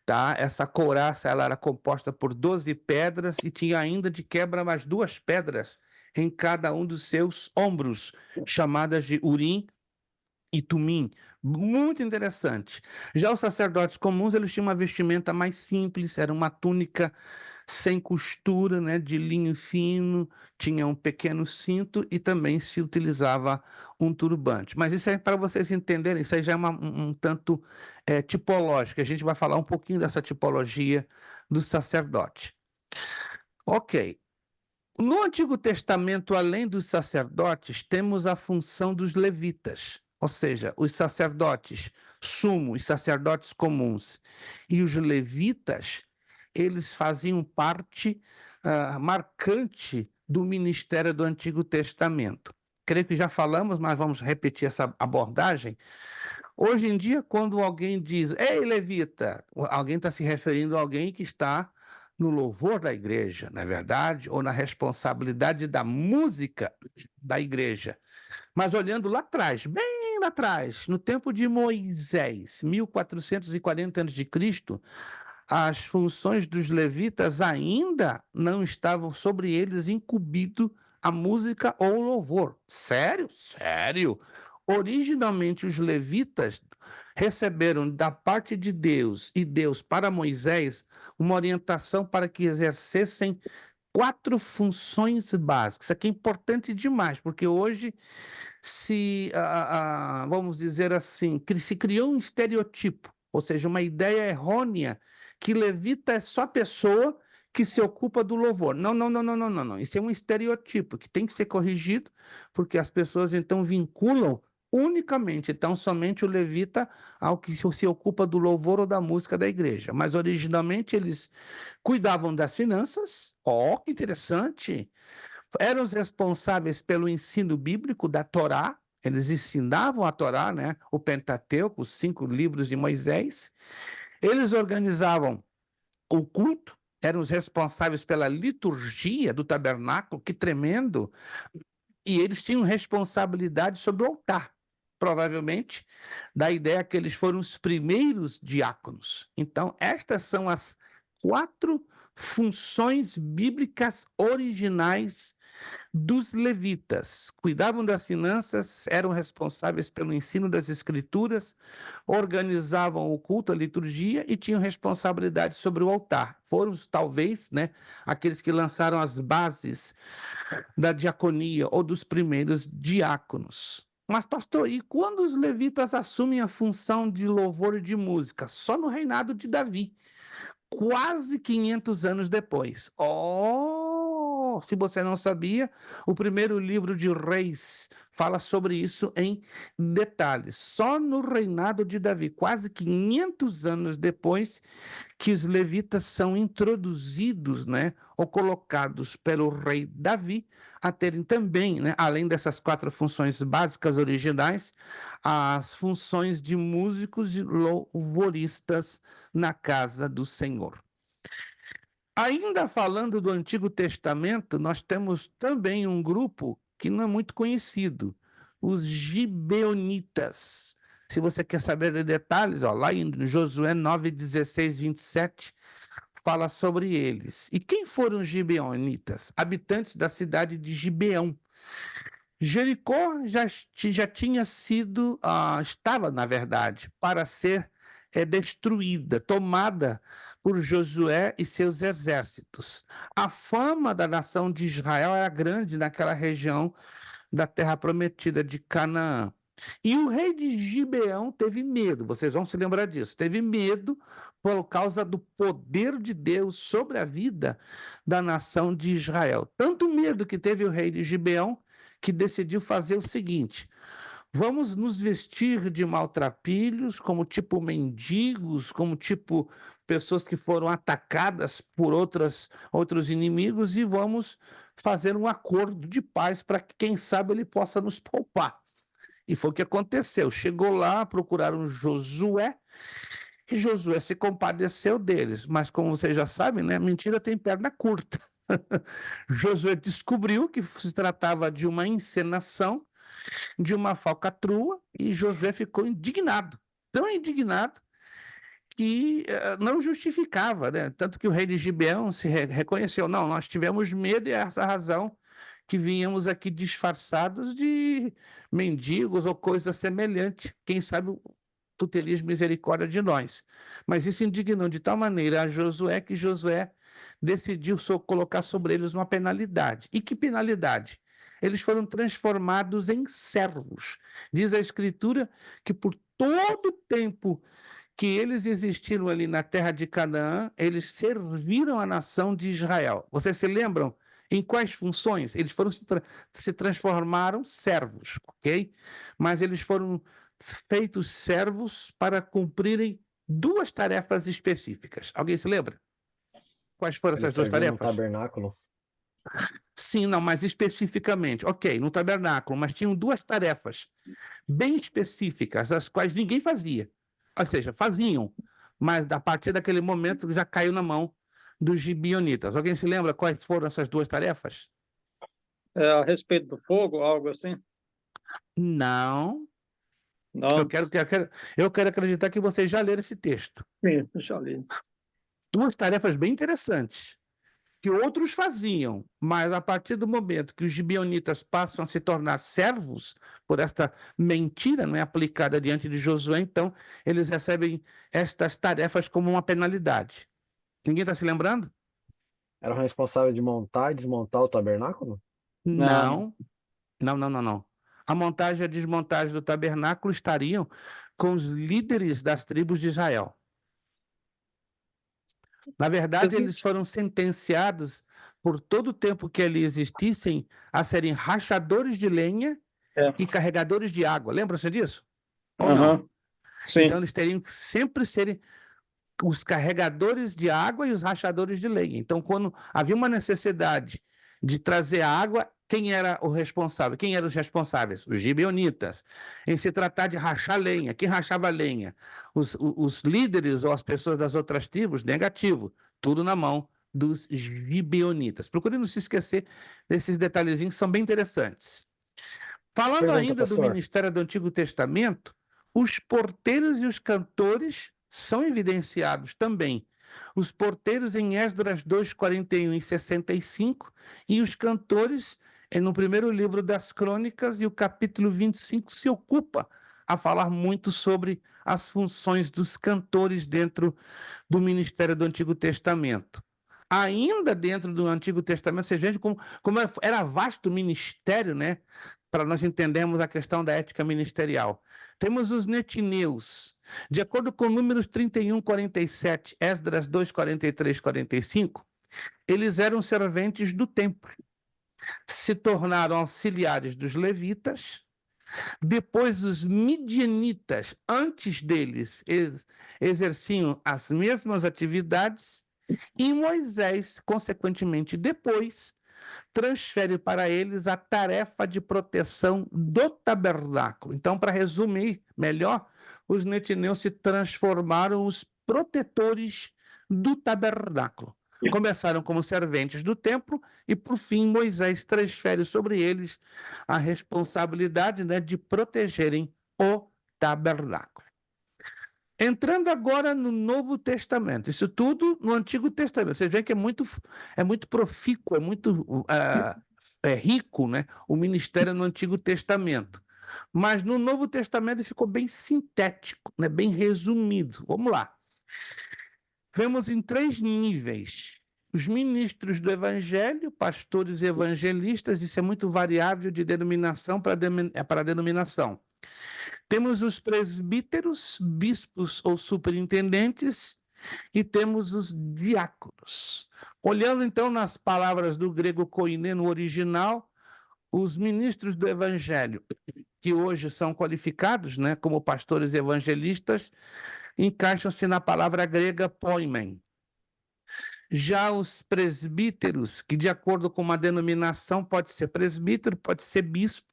Speaker 1: tá? Essa couraça ela era composta por 12 pedras e tinha ainda de quebra mais 2 pedras em cada um dos seus ombros, chamadas de urim e tumim. Muito interessante. Já os sacerdotes comuns, eles tinham uma vestimenta mais simples, era uma túnica sem costura, né, de linho fino, tinha um pequeno cinto e também se utilizava um turbante. Mas isso aí, para vocês entenderem, isso aí já é um tanto tipológico. A gente vai falar um pouquinho dessa tipologia do sacerdote. Ok. No Antigo Testamento, além dos sacerdotes, temos a função dos levitas, ou seja, os sacerdotes sumos, os sacerdotes comuns. E os levitas, eles faziam parte marcante do ministério do Antigo Testamento. Creio que já falamos, mas vamos repetir essa abordagem. Hoje em dia, quando alguém diz, ei, levita, alguém está se referindo a alguém que está no louvor da igreja, não é verdade? Ou na responsabilidade da música da igreja. Mas olhando lá atrás, bem lá atrás, no tempo de Moisés, 1440 a.C., as funções dos levitas ainda não estavam sobre eles incumbido a música ou o louvor. Sério? Sério. Originalmente, os levitas receberam da parte de Deus e Deus para Moisés uma orientação para que exercessem 4 funções básicas. Isso aqui é importante demais, porque hoje vamos dizer assim, que se criou um estereotipo, ou seja, uma ideia errônea que levita é só pessoa que se ocupa do louvor. Não, não, não, não, não, não, não. Isso é um estereotipo que tem que ser corrigido, porque as pessoas então vinculam unicamente, então somente o levita ao que se ocupa do louvor ou da música da igreja. Mas originalmente eles cuidavam das finanças. Ó, que interessante! Eram os responsáveis pelo ensino bíblico da Torá, eles ensinavam a Torá, né? O Pentateuco, os 5 livros de Moisés. Eles organizavam o culto, eram os responsáveis pela liturgia do tabernáculo, que tremendo, e eles tinham responsabilidade sobre o altar, provavelmente, da ideia que eles foram os primeiros diáconos. Então, estas são as 4 funções bíblicas originais dos levitas. Cuidavam das finanças, eram responsáveis pelo ensino das escrituras, organizavam o culto, a liturgia e tinham responsabilidade sobre o altar. Foram, talvez, né, aqueles que lançaram as bases da diaconia ou dos primeiros diáconos. Mas, pastor, e quando os levitas assumem a função de louvor e de música? Só no reinado de Davi, quase 500 anos depois. Se você não sabia, o primeiro livro de Reis fala sobre isso em detalhes. Só no reinado de Davi, quase 500 anos depois, que os levitas são introduzidos, né, ou colocados pelo rei Davi a terem também, né, além dessas 4 funções básicas originais, as funções de músicos e louvoristas na casa do Senhor. Ainda falando do Antigo Testamento, nós temos também um grupo que não é muito conhecido, os gibeonitas. Se você quer saber de detalhes, lá em Josué 9, 16, 27, fala sobre eles. E quem foram os gibeonitas? Habitantes da cidade de Gibeão. Jericó já tinha sido, estava, na verdade, para ser destruída, tomada por Josué e seus exércitos. A fama da nação de Israel era grande naquela região da terra prometida de Canaã. E o rei de Gibeão teve medo, vocês vão se lembrar disso, teve medo por causa do poder de Deus sobre a vida da nação de Israel. Tanto medo que teve o rei de Gibeão que decidiu fazer o seguinte: vamos nos vestir de maltrapilhos, como tipo mendigos, como tipo pessoas que foram atacadas por outros inimigos, e vamos fazer um acordo de paz para que, quem sabe, ele possa nos poupar. E foi o que aconteceu. Chegou lá, procuraram Josué, e Josué se compadeceu deles. Mas, como vocês já sabem, né, mentira tem perna curta. Josué descobriu que se tratava de uma encenação, de uma falcatrua, e Josué ficou indignado, tão indignado que não justificava, né? Tanto que o rei de Gibeão se reconheceu: não, nós tivemos medo e é essa razão que vínhamos aqui disfarçados de mendigos ou coisa semelhante. Quem sabe tu terias misericórdia de nós. Mas isso indignou de tal maneira a Josué que Josué decidiu colocar sobre eles uma penalidade. E que penalidade? Eles foram transformados em servos. Diz a Escritura que por todo o tempo que eles existiram ali na terra de Canaã, eles serviram a nação de Israel. Vocês se lembram em quais funções? Eles foram se transformaram servos, ok? Mas eles foram feitos servos para cumprirem duas tarefas específicas. Alguém se lembra? Quais foram
Speaker 4: Eles
Speaker 1: essas duas
Speaker 4: serviam no
Speaker 1: tarefas?
Speaker 4: tabernáculo.
Speaker 1: Sim, não, mas especificamente. Ok, no tabernáculo, mas tinham duas tarefas bem específicas, as quais ninguém fazia. Ou seja, faziam, mas a partir daquele momento já caiu na mão dos gibeonitas. Alguém se lembra quais foram essas duas tarefas?
Speaker 5: A respeito do fogo, algo assim?
Speaker 1: Não.
Speaker 5: Não,
Speaker 1: Eu quero acreditar que vocês já leram esse texto.
Speaker 5: sim, já li.
Speaker 1: Duas tarefas bem interessantes, que outros faziam, mas a partir do momento que os gibeonitas passam a se tornar servos por esta mentira, não é, aplicada diante de Josué, então eles recebem estas tarefas como uma penalidade. Ninguém está se lembrando?
Speaker 4: Eram responsáveis de montar e desmontar o tabernáculo?
Speaker 1: Não, não, não, não, não. A montagem e a desmontagem do tabernáculo estariam com os líderes das tribos de Israel. Na verdade, eles foram sentenciados por todo o tempo que ali existissem a serem rachadores de lenha
Speaker 5: É.
Speaker 1: e carregadores de água. Lembram-se disso? Ou não?
Speaker 5: Aham. Sim.
Speaker 1: Então, eles teriam que sempre serem os carregadores de água e os rachadores de lenha. Então, quando havia uma necessidade de trazer água, quem era o responsável? Quem eram os responsáveis? Os gibeonitas. Em se tratar de rachar lenha, quem rachava lenha? Os líderes ou as pessoas das outras tribos? Negativo. Tudo na mão dos gibeonitas. Procure não se esquecer desses detalhezinhos que são bem interessantes. Falando
Speaker 4: Pergunta,
Speaker 1: ainda do
Speaker 4: pastor.
Speaker 1: ministério do Antigo Testamento, os porteiros e os cantores são evidenciados também. Os porteiros em Esdras 2, 41 e 65, e os cantores no primeiro livro das Crônicas, e o capítulo 25 se ocupa a falar muito sobre as funções dos cantores dentro do ministério do Antigo Testamento. Ainda dentro do Antigo Testamento, vocês veem como era vasto o ministério, né? Para nós entendermos a questão da ética ministerial. Temos os netineus. De acordo com Números 31, 47, Esdras 2, 43, 45, eles eram serventes do templo. Se tornaram auxiliares dos levitas. Depois, os midianitas, antes deles, exerciam as mesmas atividades. E Moisés, consequentemente, depois, transfere para eles a tarefa de proteção do tabernáculo. Então, para resumir melhor, os netineus se transformaram os protetores do tabernáculo. Começaram como serventes do templo e, por fim, Moisés transfere sobre eles a responsabilidade, né, de protegerem o tabernáculo. Entrando agora no Novo Testamento, isso tudo no Antigo Testamento. Vocês veem que é muito profícuo, é muito rico, né, o ministério no Antigo Testamento. Mas no Novo Testamento ficou bem sintético, né, bem resumido. Vamos lá. Vemos em 3 níveis. Os ministros do Evangelho, pastores e evangelistas, isso é muito variável de denominação para denominação. Temos os presbíteros, bispos ou superintendentes, e temos os diáconos. Olhando então nas palavras do grego koiné no original, os ministros do Evangelho, que hoje são qualificados, né, como pastores e evangelistas, encaixam-se na palavra grega poimen. Já os presbíteros, que de acordo com uma denominação pode ser presbítero, pode ser bispo,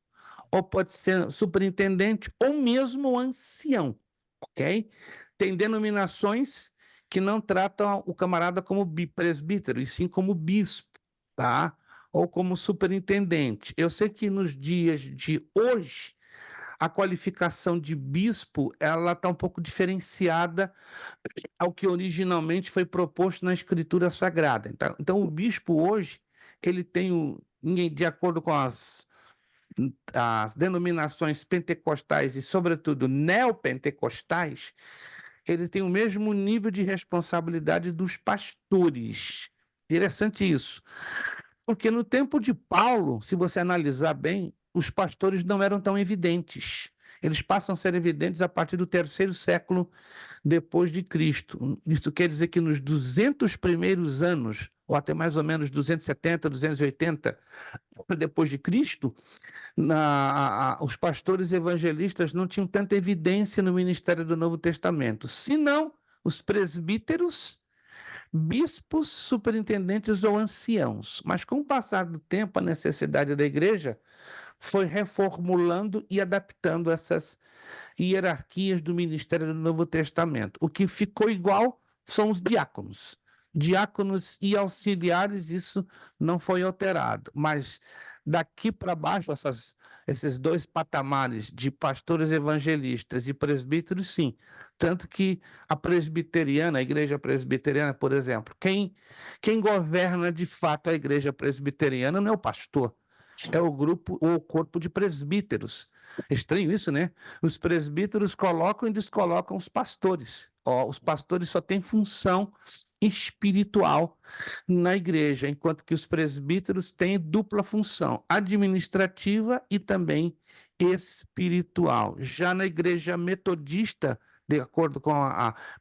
Speaker 1: ou pode ser superintendente, ou mesmo ancião, ok? Tem denominações que não tratam o camarada como presbítero, e sim como bispo, tá? Ou como superintendente. Eu sei que nos dias de hoje, a qualificação de bispo, ela está um pouco diferenciada ao que originalmente foi proposto na Escritura Sagrada. Então o bispo hoje, ele tem, de acordo com as denominações pentecostais e, sobretudo, neopentecostais, ele tem o mesmo nível de responsabilidade dos pastores. Interessante isso. Porque no tempo de Paulo, se você analisar bem, os pastores não eram tão evidentes. Eles passam a ser evidentes a partir do 3º século depois de Cristo. Isso quer dizer que nos 200 primeiros anos, ou até mais ou menos 270, 280 depois de Cristo, os pastores evangelistas não tinham tanta evidência no ministério do Novo Testamento, senão os presbíteros, bispos, superintendentes ou anciãos. Mas com o passar do tempo, a necessidade da igreja foi reformulando e adaptando essas hierarquias do ministério do Novo Testamento. O que ficou igual são os diáconos. Diáconos e auxiliares, isso não foi alterado, mas daqui para baixo, esses 2 patamares de pastores evangelistas e presbíteros, sim. Tanto que a presbiteriana, a igreja presbiteriana, por exemplo, quem governa de fato a igreja presbiteriana não é o pastor, é o grupo ou o corpo de presbíteros. Estranho isso, né? Os presbíteros colocam e descolocam os pastores. Os pastores só têm função espiritual na igreja, enquanto que os presbíteros têm dupla função, administrativa e também espiritual. Já na igreja metodista, de acordo com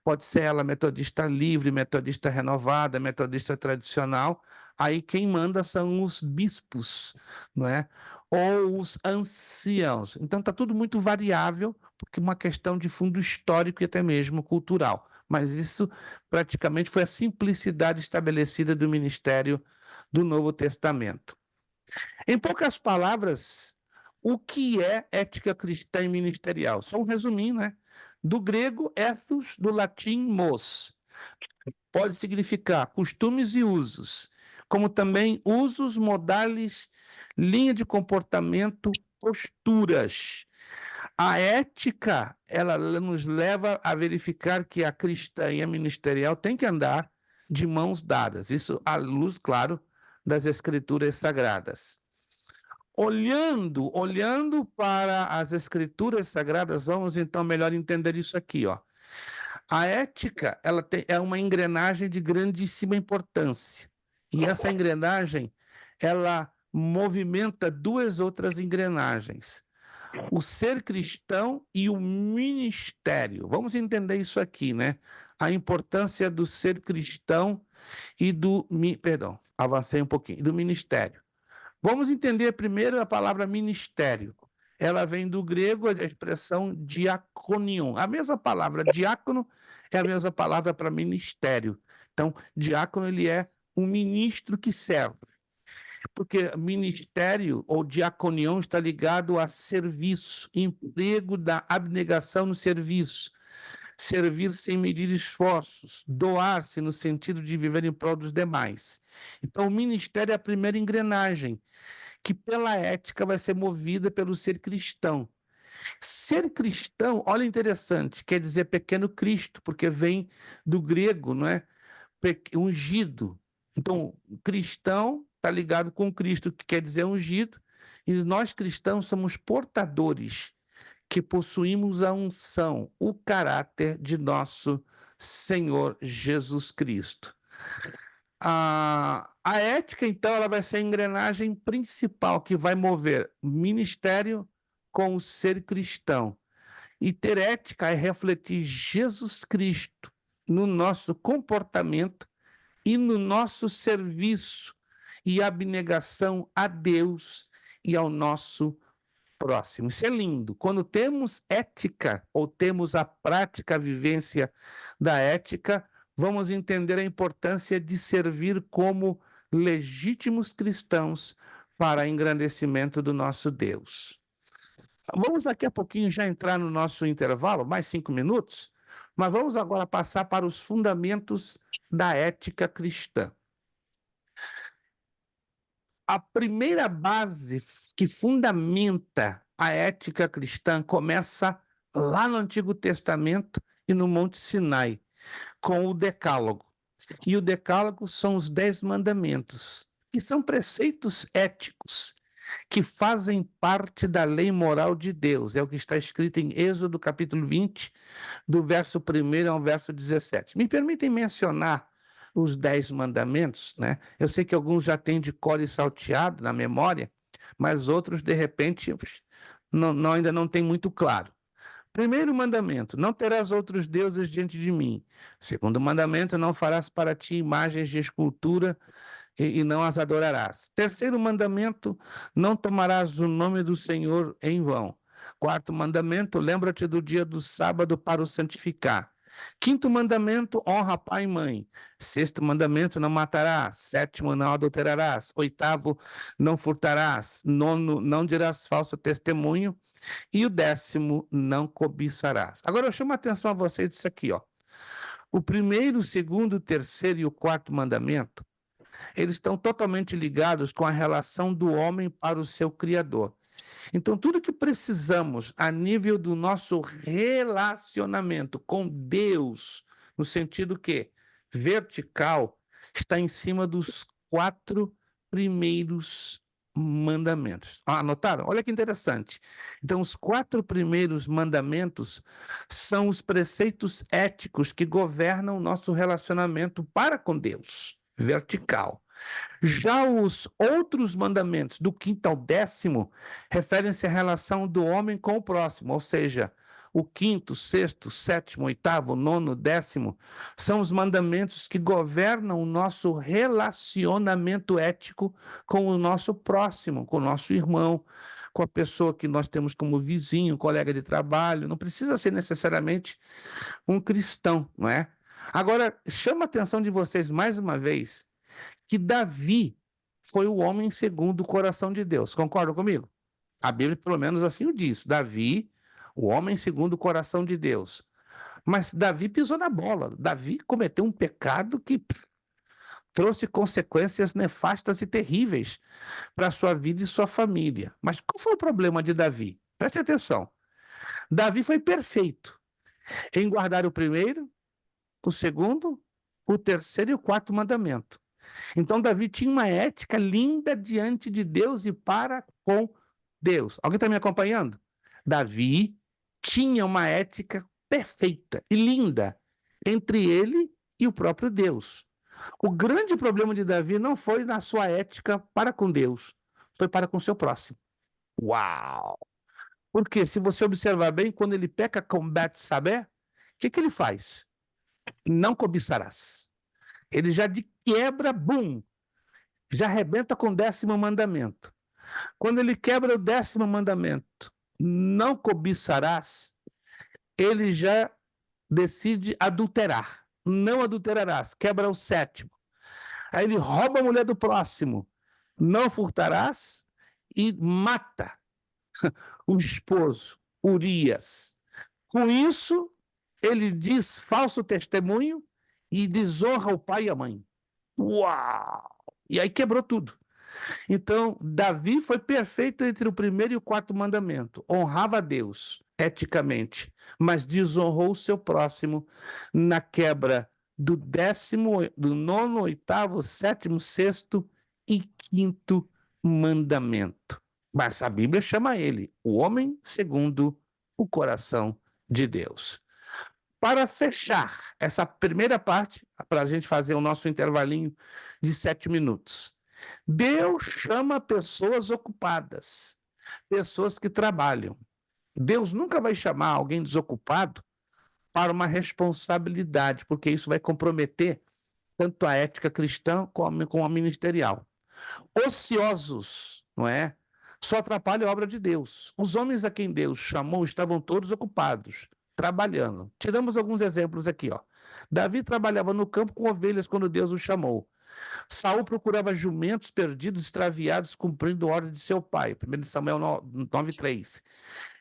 Speaker 1: pode ser ela metodista livre, metodista renovada, metodista tradicional, aí quem manda são os bispos, não é? Ou os anciãos. Então está tudo muito variável, porque é uma questão de fundo histórico e até mesmo cultural. Mas isso praticamente foi a simplicidade estabelecida do ministério do Novo Testamento. Em poucas palavras, o que é ética cristã e ministerial? Só um resuminho, né? Do grego, ethos, do latim, mos. Pode significar costumes e usos, como também usos, modales, linha de comportamento, posturas. A ética, ela nos leva a verificar que a cristã e a ministerial têm que andar de mãos dadas. Isso à luz, claro, das escrituras sagradas. Olhando para as escrituras sagradas, vamos então melhor entender isso aqui, ó. A ética, é uma engrenagem de grandíssima importância. E essa engrenagem, ela movimenta 2 outras engrenagens: o ser cristão e o ministério. Vamos entender isso aqui, né? A importância do ser cristão e perdão, avancei um pouquinho, do ministério. Vamos entender primeiro a palavra ministério. Ela vem do grego, a expressão diakonion. A mesma palavra diácono é a mesma palavra para ministério. Então, diácono, ele é um ministro que serve. Porque ministério ou diaconião está ligado a serviço, emprego da abnegação no serviço, servir sem medir esforços, doar-se no sentido de viver em prol dos demais. Então, o ministério é a primeira engrenagem, que pela ética vai ser movida pelo ser cristão. Ser cristão, olha interessante, quer dizer pequeno Cristo, porque vem do grego, não é? Ungido. Então, cristão está ligado com Cristo, que quer dizer ungido, e nós cristãos somos portadores que possuímos a unção, o caráter de nosso Senhor Jesus Cristo. A ética, então, ela vai ser a engrenagem principal que vai mover o ministério com o ser cristão. E ter ética é refletir Jesus Cristo no nosso comportamento e no nosso serviço e abnegação a Deus e ao nosso próximo. Isso é lindo. Quando temos ética ou temos a prática, a vivência da ética, vamos entender a importância de servir como legítimos cristãos para engrandecimento do nosso Deus. Vamos daqui a pouquinho já entrar no nosso intervalo, mais 5 minutos, mas vamos agora passar para os fundamentos da ética cristã. A primeira base que fundamenta a ética cristã começa lá no Antigo Testamento e no Monte Sinai, com o Decálogo. E o Decálogo são os 10 mandamentos, que são preceitos éticos, que fazem parte da lei moral de Deus. É o que está escrito em Êxodo, capítulo 20, do verso 1 ao verso 17. Me permitem mencionar os 10 mandamentos, né? Eu sei que alguns já têm de cor e salteado na memória, mas outros, de repente, ainda não tem muito claro. Primeiro mandamento, não terás outros deuses diante de mim. Segundo mandamento, não farás para ti imagens de escultura e não as adorarás. Terceiro mandamento, não tomarás o nome do Senhor em vão. Quarto mandamento, lembra-te do dia do sábado para o santificar. Quinto mandamento, honra pai e mãe. Sexto mandamento, não matarás. Sétimo, não adulterarás. Oitavo, não furtarás. Nono, não dirás falso testemunho. E o 10º, não cobiçarás. Agora eu chamo a atenção a vocês disso aqui, ó. O primeiro, o segundo, o terceiro e o quarto mandamento, eles estão totalmente ligados com a relação do homem para o seu Criador. Então, tudo que precisamos a nível do nosso relacionamento com Deus, no sentido que vertical, está em cima dos 4 primeiros mandamentos. Anotaram? Olha que interessante. Então, os 4 primeiros mandamentos são os preceitos éticos que governam o nosso relacionamento para com Deus, vertical. Já os outros mandamentos, do 5º ao 10º, referem-se à relação do homem com o próximo, ou seja, o 5º, 6º, 7º, 8º, 9º, 10º, são os mandamentos que governam o nosso relacionamento ético com o nosso próximo, com o nosso irmão, com a pessoa que nós temos como vizinho, colega de trabalho. Não precisa ser necessariamente um cristão, não é? Agora, chama a atenção de vocês mais uma vez que Davi foi o homem segundo o coração de Deus. Concordam comigo? A Bíblia, pelo menos assim o diz. Davi, o homem segundo o coração de Deus. Mas Davi pisou na bola. Davi cometeu um pecado que trouxe consequências nefastas e terríveis para a sua vida e sua família. Mas qual foi o problema de Davi? Preste atenção. Davi foi perfeito em guardar o primeiro, o segundo, o terceiro e o quarto mandamento. Então, Davi tinha uma ética linda diante de Deus e para com Deus. Alguém está me acompanhando? Davi tinha uma ética perfeita e linda entre ele e o próprio Deus. O grande problema de Davi não foi na sua ética para com Deus, foi para com seu próximo. Uau! Porque se você observar bem, quando ele peca com Betsabé, o que ele faz? Não cobiçarás. Ele já de quebra, bum, já arrebenta com o 10º mandamento. Quando ele quebra o 10º mandamento, não cobiçarás, ele já decide adulterar. Não adulterarás, quebra o 7º. Aí ele rouba a mulher do próximo, não furtarás, e mata o esposo, Urias. Com isso, ele diz falso testemunho e desonra o pai e a mãe. Uau! E aí quebrou tudo. Então, Davi foi perfeito entre o primeiro e o quarto mandamento. Honrava a Deus eticamente, mas desonrou o seu próximo na quebra do 10º, do 9º, 8º, 7º, 6º e 5º mandamento. Mas a Bíblia chama ele o homem segundo o coração de Deus. Para fechar essa primeira parte, para a gente fazer o nosso intervalinho de 7 minutos, Deus chama pessoas ocupadas, pessoas que trabalham. Deus nunca vai chamar alguém desocupado para uma responsabilidade, porque isso vai comprometer tanto a ética cristã como a ministerial. Ociosos, não é? Só atrapalha a obra de Deus. Os homens a quem Deus chamou estavam todos ocupados, trabalhando. Tiramos alguns exemplos aqui, ó. Davi trabalhava no campo com ovelhas quando Deus o chamou. Saul procurava jumentos perdidos, extraviados, cumprindo a ordem de seu pai. 1 Samuel 9:3.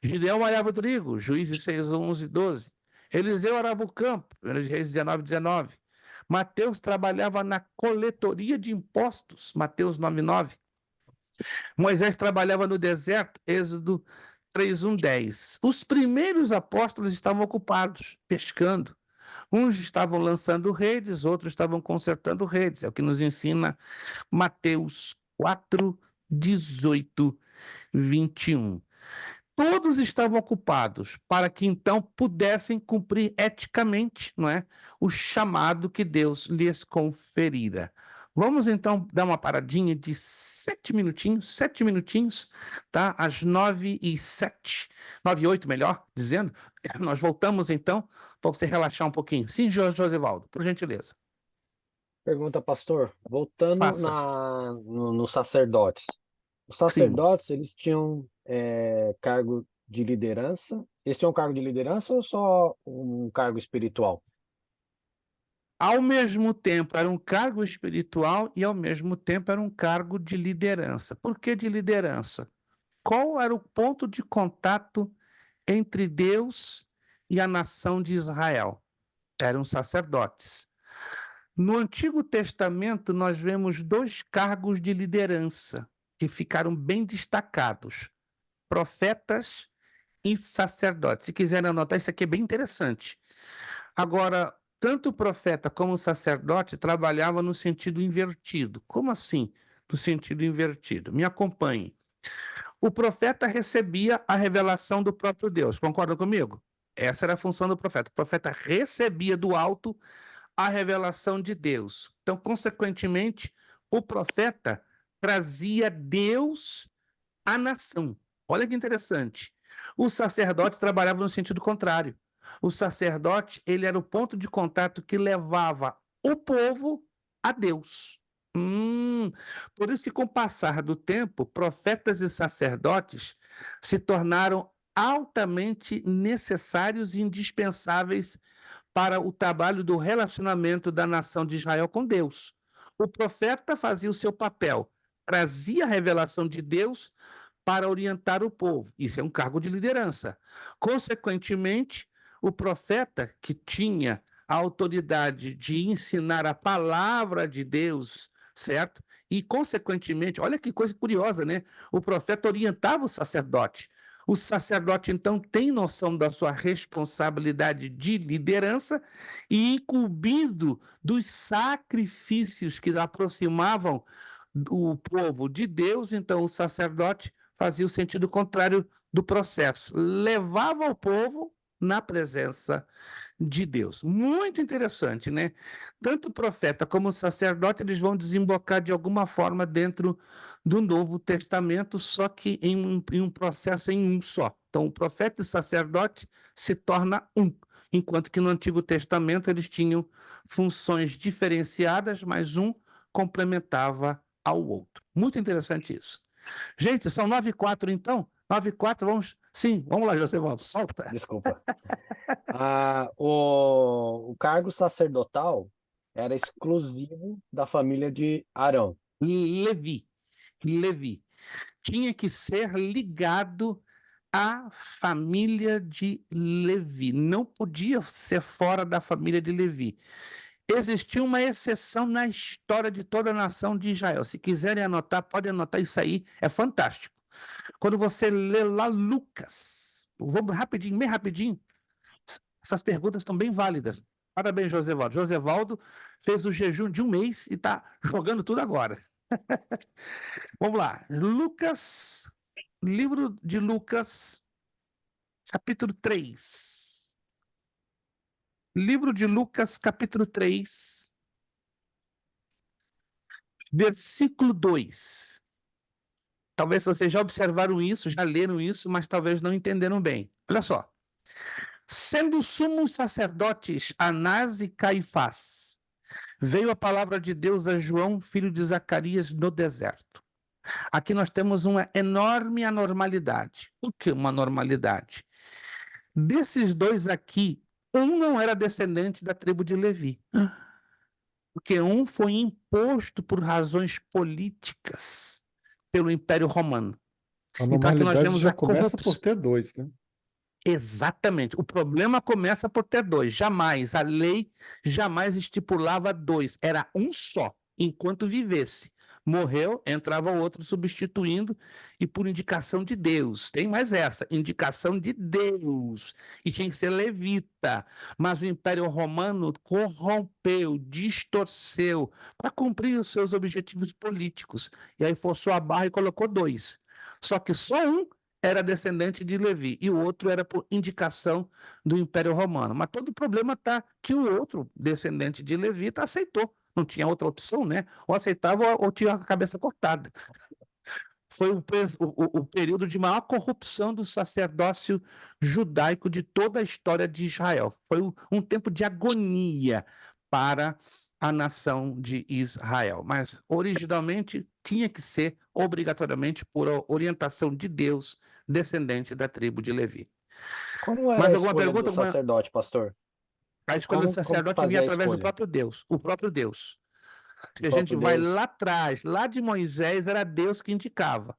Speaker 1: Gideão arava o trigo, Juízes 6, 11 e 12. Eliseu arava o campo, 1 Reis 19:19. Mateus trabalhava na coletoria de impostos, Mateus 9:9. Moisés trabalhava no deserto, Êxodo 3:10. Os primeiros apóstolos estavam ocupados, pescando. Uns estavam lançando redes, outros estavam consertando redes. É o que nos ensina Mateus 4, 18, 21. todos estavam ocupados para que então pudessem cumprir eticamente, não é, o chamado que Deus lhes conferira. Vamos então dar uma paradinha de 7 minutinhos, tá? Às 9h07, 9h08, melhor dizendo. Nós voltamos então para você relaxar um pouquinho. Sim, Josivaldo, por gentileza.
Speaker 4: Pergunta, pastor. Voltando
Speaker 1: Faça.
Speaker 4: nos sacerdotes. Os
Speaker 1: Sim.
Speaker 4: sacerdotes, eles tinham cargo de liderança? Eles tinham cargo de liderança ou só um cargo espiritual?
Speaker 1: Ao mesmo tempo, era um cargo espiritual e, ao mesmo tempo, era um cargo de liderança. Por que de liderança? Qual era o ponto de contato entre Deus e a nação de Israel? Eram sacerdotes. No Antigo Testamento, nós vemos 2 cargos de liderança que ficaram bem destacados: profetas e sacerdotes. Se quiserem anotar, isso aqui é bem interessante. Agora, tanto o profeta como o sacerdote trabalhavam no sentido invertido. Como assim, no sentido invertido? Me acompanhe. O profeta recebia a revelação do próprio Deus. Concordam comigo? Essa era a função do profeta. O profeta recebia do alto a revelação de Deus. Então, consequentemente, o profeta trazia Deus à nação. Olha que interessante. O sacerdote trabalhava no sentido contrário. O sacerdote, ele era o ponto de contato que levava o povo a Deus. Por isso que, com o passar do tempo, profetas e sacerdotes se tornaram altamente necessários e indispensáveis para o trabalho do relacionamento da nação de Israel com Deus. O profeta fazia o seu papel, trazia a revelação de Deus para orientar o povo. Isso é um cargo de liderança. Consequentemente, o profeta, que tinha a autoridade de ensinar a palavra de Deus, certo? E, consequentemente, olha que coisa curiosa, né? O profeta orientava o sacerdote. O sacerdote, então, tem noção da sua responsabilidade de liderança e, incumbido dos sacrifícios que aproximavam o povo de Deus, então o sacerdote fazia o sentido contrário do processo, levava o povo na presença de Deus. Muito interessante, né? Tanto o profeta como o sacerdote, eles vão desembocar de alguma forma dentro do Novo Testamento, só que em um processo em um só. Então, o profeta e o sacerdote se torna um, enquanto que no Antigo Testamento eles tinham funções diferenciadas, mas um complementava ao outro. Muito interessante isso. Gente, são 9h04 então? 9h04, vamos... Sim, vamos lá, Josivaldo, solta.
Speaker 4: Desculpa. O cargo sacerdotal era exclusivo da família de Arão.
Speaker 1: Levi. Tinha que ser ligado à família de Levi. Não podia ser fora da família de Levi. Existia uma exceção na história de toda a nação de Israel. Se quiserem anotar, podem anotar isso aí, é fantástico. Quando você lê lá Lucas, vamos rapidinho, bem rapidinho, essas perguntas estão bem válidas. Parabéns, Josevaldo. Josevaldo fez o jejum de um mês e está jogando tudo agora. Vamos lá. Lucas, livro de Lucas, capítulo 3. Livro de Lucas, capítulo 3, versículo 2. Talvez vocês já observaram isso, já leram isso, mas talvez não entenderam bem. Olha só. Sendo sumos sacerdotes Anás e Caifás, veio a palavra de Deus a João, filho de Zacarias, no deserto. Aqui nós temos uma enorme anormalidade. O que uma anormalidade? Desses 2 aqui, um não era descendente da tribo de Levi, porque um foi imposto por razões políticas pelo Império Romano.
Speaker 2: A
Speaker 1: Então aqui nós
Speaker 2: normalidade
Speaker 1: vemos
Speaker 2: já
Speaker 1: a
Speaker 2: começa
Speaker 1: corrupção.
Speaker 2: por ter 2, né?
Speaker 1: Exatamente. O problema começa por ter 2. Jamais, a lei jamais estipulava 2. Era um só, enquanto vivesse. Morreu, entrava outro substituindo, e por indicação de Deus. Tem mais essa, indicação de Deus. E tinha que ser levita. Mas o Império Romano corrompeu, distorceu, para cumprir os seus objetivos políticos. E aí forçou a barra e colocou 2. Só que só um era descendente de Levi e o outro era por indicação do Império Romano. Mas todo o problema está que o outro descendente de Levi aceitou. Não tinha outra opção, né? Ou aceitava ou tinha a cabeça cortada. Foi o período de maior corrupção do sacerdócio judaico de toda a história de Israel. Foi um tempo de agonia para a nação de Israel. Mas, originalmente, tinha que ser obrigatoriamente por orientação de Deus, descendente da tribo de Levi.
Speaker 4: Como era a
Speaker 1: Mais alguma
Speaker 4: escolha do
Speaker 1: pergunta?
Speaker 4: sacerdote, pastor?
Speaker 1: A escolha do
Speaker 4: Como que
Speaker 1: sacerdote vinha
Speaker 4: fazia a
Speaker 1: através do
Speaker 4: escolha?
Speaker 1: próprio Deus, o próprio Deus.
Speaker 4: O
Speaker 1: Se a gente
Speaker 4: próprio
Speaker 1: vai
Speaker 4: Deus.
Speaker 1: lá atrás, lá de Moisés, era Deus que indicava.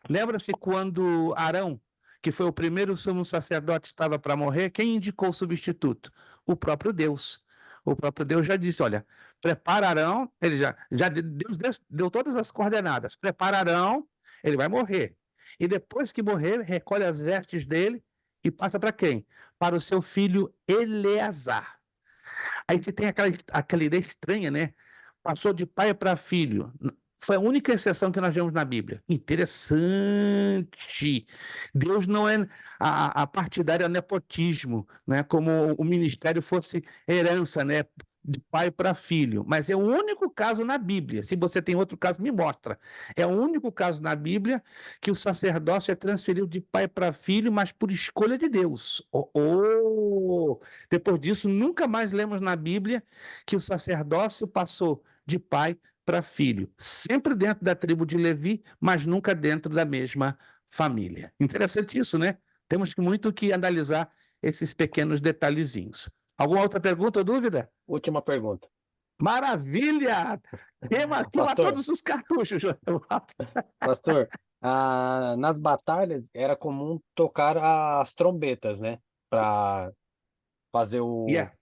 Speaker 1: Lembra-se quando Arão, que foi o primeiro sumo sacerdote, estava para morrer, quem indicou o substituto? O próprio Deus. O próprio Deus já disse: olha, prepara Arão, ele Deus deu todas as coordenadas. Prepara Arão, ele vai morrer. E depois que morrer, recolhe as vestes dele e passa para quem? Para o seu filho Eleazar. Aí você tem aquela ideia estranha, né? Passou de pai para filho. Foi a única exceção que nós vemos na Bíblia. Interessante. Deus não é a partidária nepotismo, né? Como o ministério fosse herança, né? De pai para filho. Mas é o único caso na Bíblia. Se você tem outro caso, me mostra. É o único caso na Bíblia que o sacerdócio é transferido de pai para filho, mas por escolha de Deus. Depois disso, nunca mais lemos na Bíblia que o sacerdócio passou de pai para filho, sempre dentro da tribo de Levi, mas nunca dentro da mesma família. Interessante isso, né? Temos muito que analisar esses pequenos detalhezinhos. Alguma outra pergunta ou dúvida?
Speaker 4: Última pergunta.
Speaker 1: Maravilha! Queima
Speaker 4: Pastor,
Speaker 1: todos os cartuchos, Joel.
Speaker 4: pastor, nas batalhas era comum tocar as trombetas, né? Para fazer o.
Speaker 1: Yeah.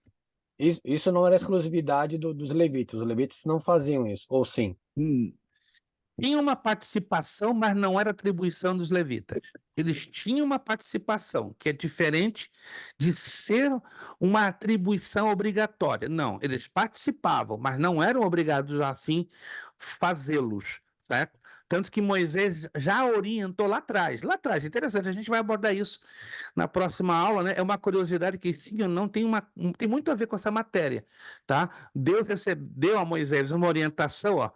Speaker 4: Isso não era exclusividade dos levitas. Os levitas não faziam isso, ou sim?
Speaker 1: Tinha uma participação, mas não era atribuição dos levitas. Eles tinham uma participação, que é diferente de ser uma atribuição obrigatória. Não, eles participavam, mas não eram obrigados assim fazê-los, certo? Tanto que Moisés já orientou lá atrás. Lá atrás, interessante, a gente vai abordar isso na próxima aula, né? É uma curiosidade que sim ou não tem muito a ver com essa matéria, tá? Deus deu a Moisés uma orientação, ó.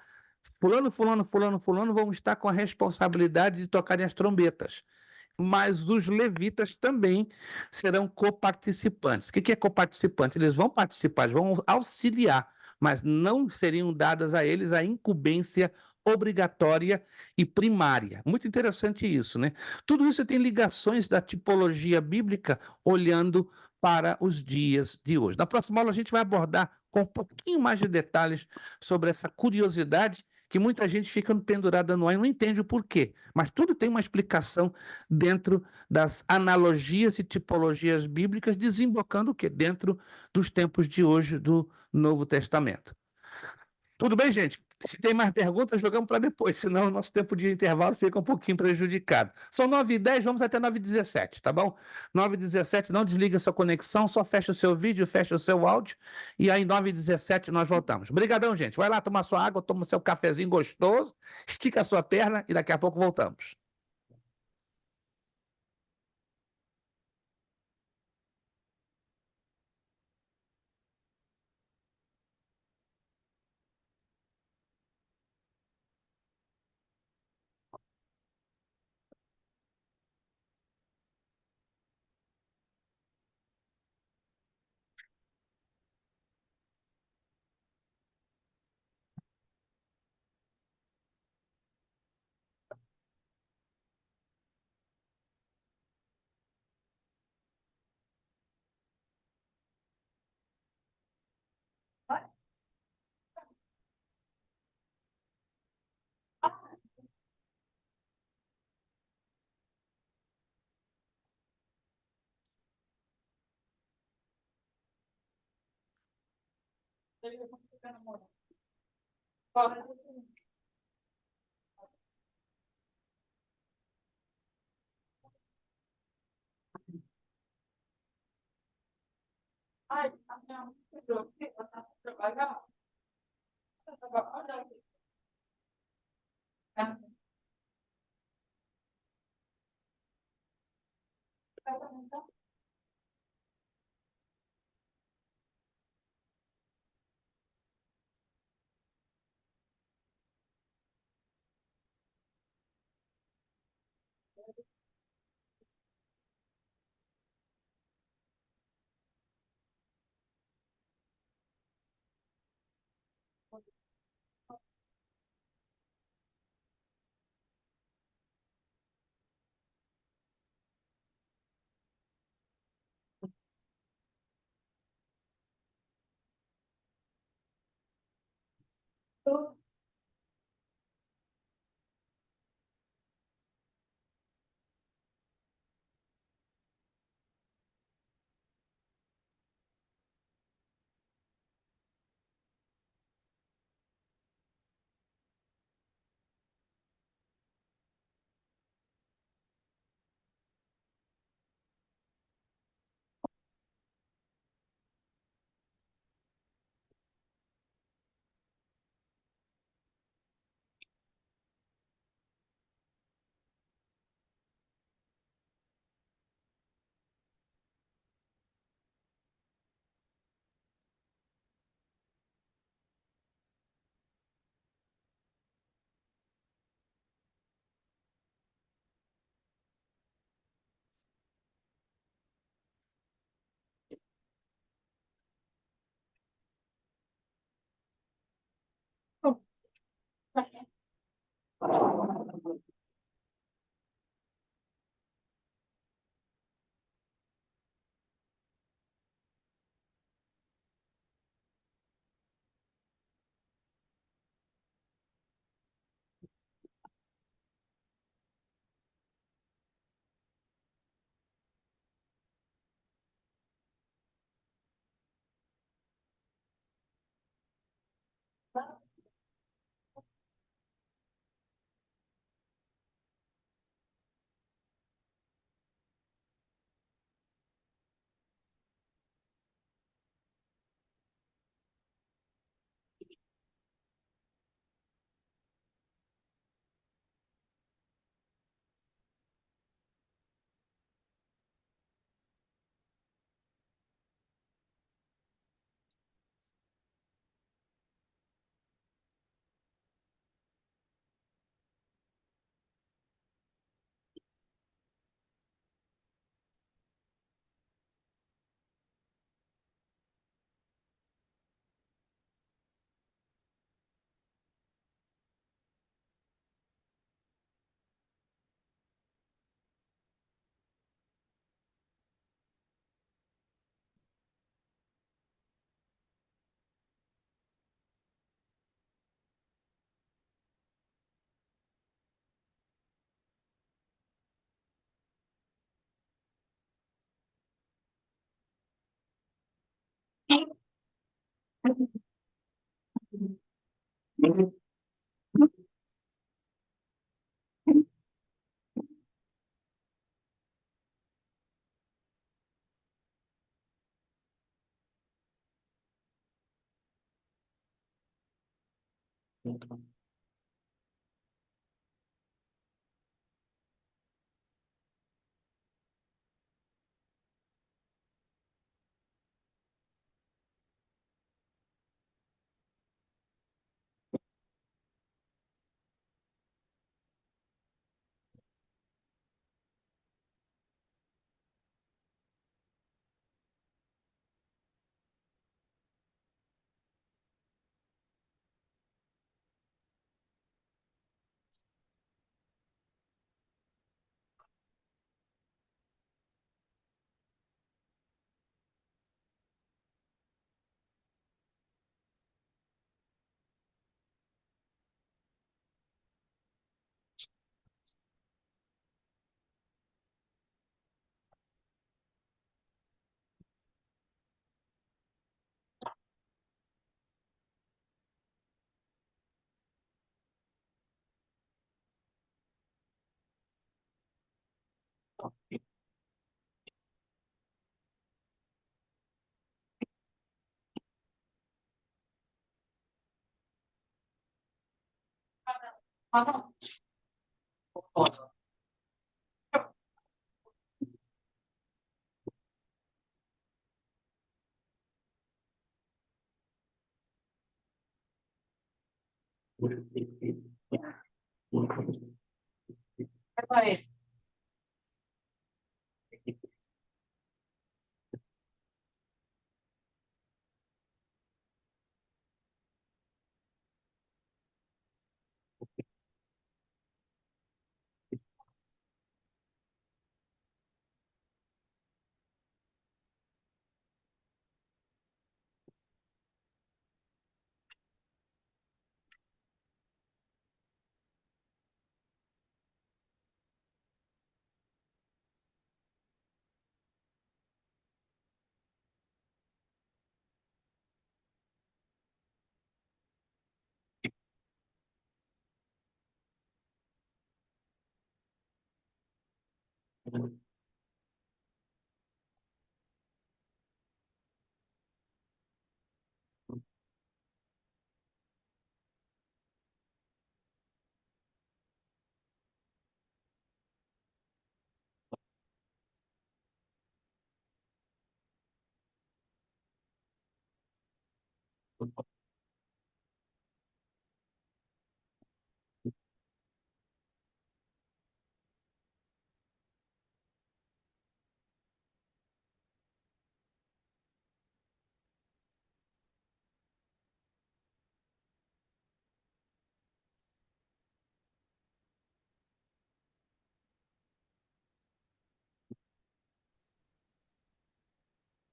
Speaker 1: Fulano, fulano, fulano, fulano vão estar com a responsabilidade de tocarem as trombetas. Mas os levitas também serão coparticipantes. O que é coparticipante? Eles vão participar, eles vão auxiliar, mas não seriam dadas a eles a incumbência obrigatória e primária. Muito interessante isso, né? Tudo isso tem ligações da tipologia bíblica olhando para os dias de hoje. Na próxima aula a gente vai abordar com um pouquinho mais de detalhes sobre essa curiosidade que muita gente fica pendurada no ar e não entende o porquê. Mas tudo tem uma explicação dentro das analogias e tipologias bíblicas, desembocando o quê? Dentro dos tempos de hoje do Novo Testamento. Tudo bem, gente? Se tem mais perguntas, jogamos para depois, senão o nosso tempo de intervalo fica um pouquinho prejudicado. São 9h10, vamos até 9h17, tá bom? 9h17, não desliga sua conexão, só fecha o seu vídeo, fecha o seu áudio, e aí 9h17 nós voltamos. Obrigadão, gente. Vai lá tomar sua água, toma o seu cafezinho gostoso, estica a sua perna e daqui a pouco voltamos.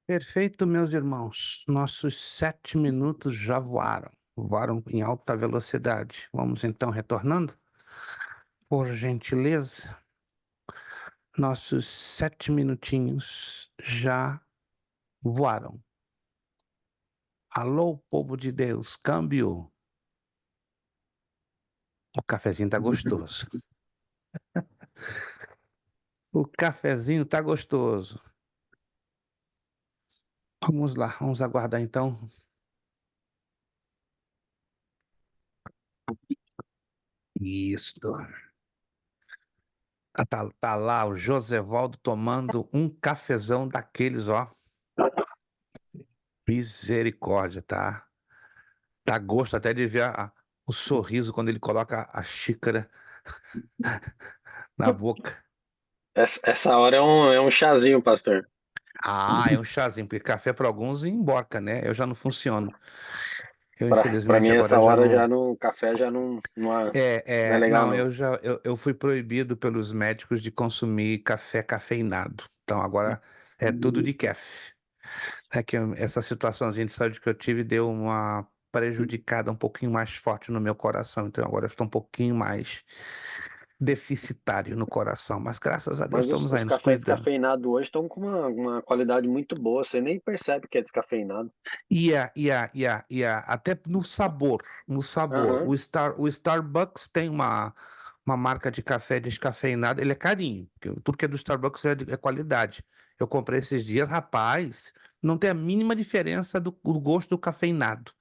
Speaker 1: Perfeito, meus irmãos. Nossos 7 minutos já voaram. Voaram em alta velocidade. Vamos então retornando? Por gentileza, nossos 7 minutinhos já voaram. Alô, povo de Deus, câmbio. O cafezinho tá gostoso. O cafezinho tá gostoso. Vamos lá, vamos aguardar então. Isto. Tá lá o Josevaldo tomando um cafezão daqueles, ó. Misericórdia, tá? Dá gosto até de ver o sorriso quando ele coloca a xícara na boca.
Speaker 4: Essa hora é um chazinho, pastor.
Speaker 1: Ah, é um chazinho, porque café para alguns emborca, né? Eu já não funciono. Eu,
Speaker 4: Pra mim,
Speaker 1: infelizmente, agora
Speaker 4: essa
Speaker 1: já
Speaker 4: hora já
Speaker 1: não.
Speaker 4: não. Café já não é legal,
Speaker 1: Não,
Speaker 4: não.
Speaker 1: eu fui proibido pelos médicos de consumir café cafeinado. Então agora é tudo de kef. É que essa situaçãozinha de saúde que eu tive deu uma prejudicada um pouquinho mais forte no meu coração. Então agora eu estou um pouquinho mais deficitário no coração. Mas graças a Deus
Speaker 4: Mas os,
Speaker 1: estamos aí
Speaker 4: os
Speaker 1: nos
Speaker 4: cafés
Speaker 1: cuidando.
Speaker 4: descafeinados hoje estão com uma qualidade muito boa. Você nem percebe que é descafeinado.
Speaker 1: Até no sabor, no sabor.
Speaker 4: Aham.
Speaker 1: O Starbucks tem uma marca de café descafeinado, ele é carinho, porque tudo que é do Starbucks é qualidade. Eu comprei esses dias, rapaz, não tem a mínima diferença do gosto do cafeinado.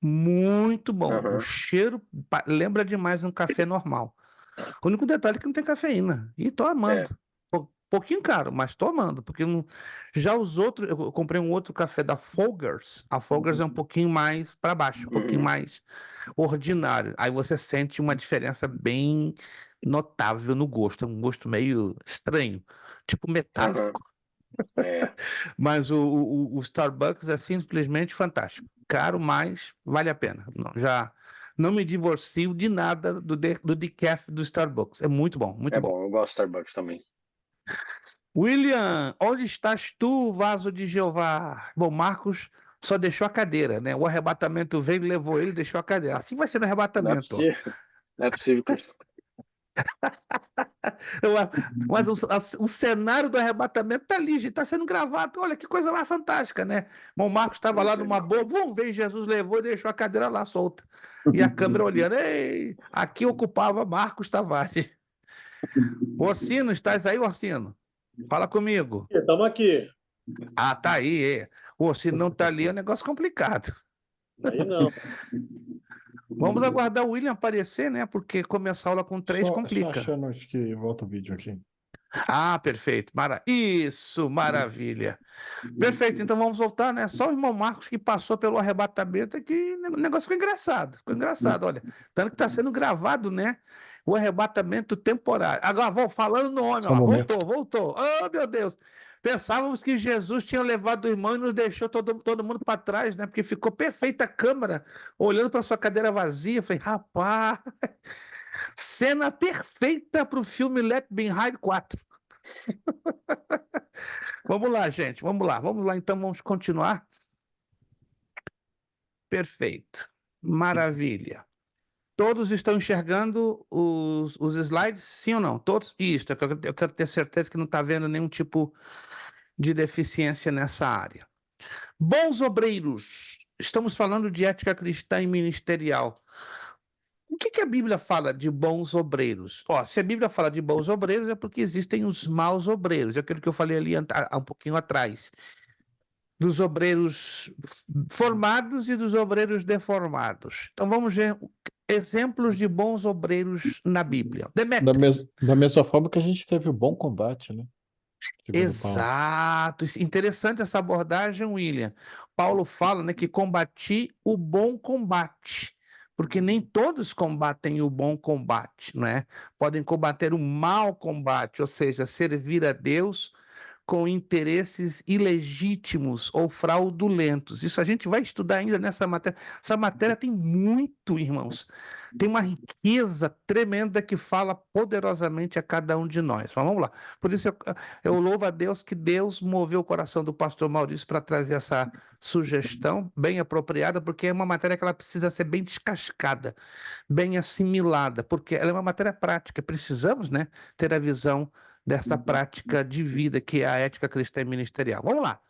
Speaker 1: Muito bom. O
Speaker 4: Aham.
Speaker 1: cheiro lembra demais um café normal. O único detalhe é que não tem cafeína. E tô
Speaker 4: É.
Speaker 1: amando. Pouquinho caro, mas tô amando, porque não... já os outros, eu comprei um outro café da Folgers. A Folgers é um pouquinho mais para baixo, um pouquinho
Speaker 4: Uhum.
Speaker 1: mais ordinário. Aí você sente uma diferença bem notável no gosto, é um gosto meio estranho, tipo
Speaker 4: Aham.
Speaker 1: metálico.
Speaker 4: É.
Speaker 1: Mas o Starbucks é simplesmente fantástico. Caro, mas vale a pena. Já não me divorcio de nada do decaf do Starbucks. É muito bom, muito
Speaker 4: É
Speaker 1: bom.
Speaker 4: bom, eu gosto de Starbucks também.
Speaker 1: William, onde estás tu, vaso de Jeová? Bom, Marcos só deixou a cadeira, né? O arrebatamento veio, levou ele, deixou a cadeira. Assim vai ser no
Speaker 4: Não é
Speaker 1: arrebatamento, ó.
Speaker 4: possível. Não é possível que.
Speaker 1: Eu- Mas o cenário do arrebatamento tá ali, gente, tá sendo gravado. Olha que coisa mais fantástica, né? Bom, o Marcos estava lá numa boa, vamos ver, Jesus levou e deixou a cadeira lá solta. E a câmera olhando, ei, aqui ocupava Marcos Tavares. Orsino, estás aí, Orsino? Fala comigo.
Speaker 6: Estamos aqui.
Speaker 1: Ah, tá aí. É. O Orsino não tá ali, é um negócio complicado.
Speaker 6: Aí não.
Speaker 1: Vamos aguardar o William aparecer, né? Porque começar a aula com 3
Speaker 2: Só
Speaker 1: complica.
Speaker 2: achando, acho que volta o vídeo aqui.
Speaker 1: Ah, perfeito. Isso, maravilha. Perfeito, então vamos voltar, né? Só o irmão Marcos que passou pelo arrebatamento é que o negócio ficou engraçado. Ficou engraçado, olha. Tanto que está sendo gravado, né? O arrebatamento temporário. Agora, vou falando no homem,
Speaker 2: Só um
Speaker 1: ó.
Speaker 2: momento.
Speaker 1: Voltou. Oh, meu Deus. Pensávamos que Jesus tinha levado o irmão e nos deixou todo mundo para trás, né? Porque ficou perfeita a câmera, olhando para sua cadeira vazia. Falei, rapaz, cena perfeita para o filme Let Me Hide 4. Vamos lá, gente, vamos lá. Vamos lá, então vamos continuar. Perfeito. Maravilha. Todos estão enxergando os slides? Sim ou não? Todos? Isso, eu quero ter certeza que não está vendo nenhum tipo de deficiência nessa área. Bons obreiros, estamos falando de ética cristã e ministerial. O que que a Bíblia fala de bons obreiros? Ó, se a Bíblia fala de bons obreiros é porque existem os maus obreiros, é aquilo que eu falei ali há um pouquinho atrás, dos obreiros formados e dos obreiros deformados. Então vamos ver exemplos de bons obreiros na Bíblia. Demétrio.
Speaker 2: Da mesma forma que a gente teve o bom combate, né? Segundo Paulo.
Speaker 1: Exato. Interessante essa abordagem, William. Paulo fala, né, que combati o bom combate, porque nem todos combatem o bom combate, não é? Podem combater o mau combate, ou seja, servir a Deus com interesses ilegítimos ou fraudulentos. Isso a gente vai estudar ainda nessa matéria. Essa matéria tem muito, irmãos. Tem uma riqueza tremenda que fala poderosamente a cada um de nós. Mas vamos lá. Por isso eu louvo a Deus que Deus moveu o coração do pastor Maurício para trazer essa sugestão bem apropriada, porque é uma matéria que ela precisa ser bem descascada, bem assimilada, porque ela é uma matéria prática. Precisamos, né, ter a visão dessa prática de vida que é a ética cristã e ministerial. Vamos lá.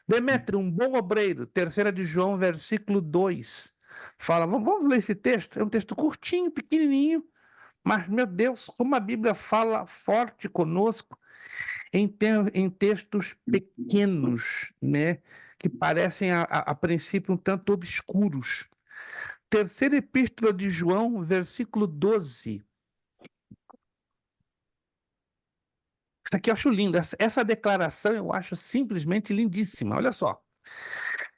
Speaker 1: Demétrio, um bom obreiro, 3 de João, versículo 2. Fala, vamos ler esse texto? É um texto curtinho, pequenininho, mas, meu Deus, como a Bíblia fala forte conosco em textos pequenos, né? Que parecem, a princípio, um tanto obscuros. 3ª Epístola de João, versículo 12. Isso aqui eu acho lindo. Essa declaração eu acho simplesmente lindíssima. Olha só.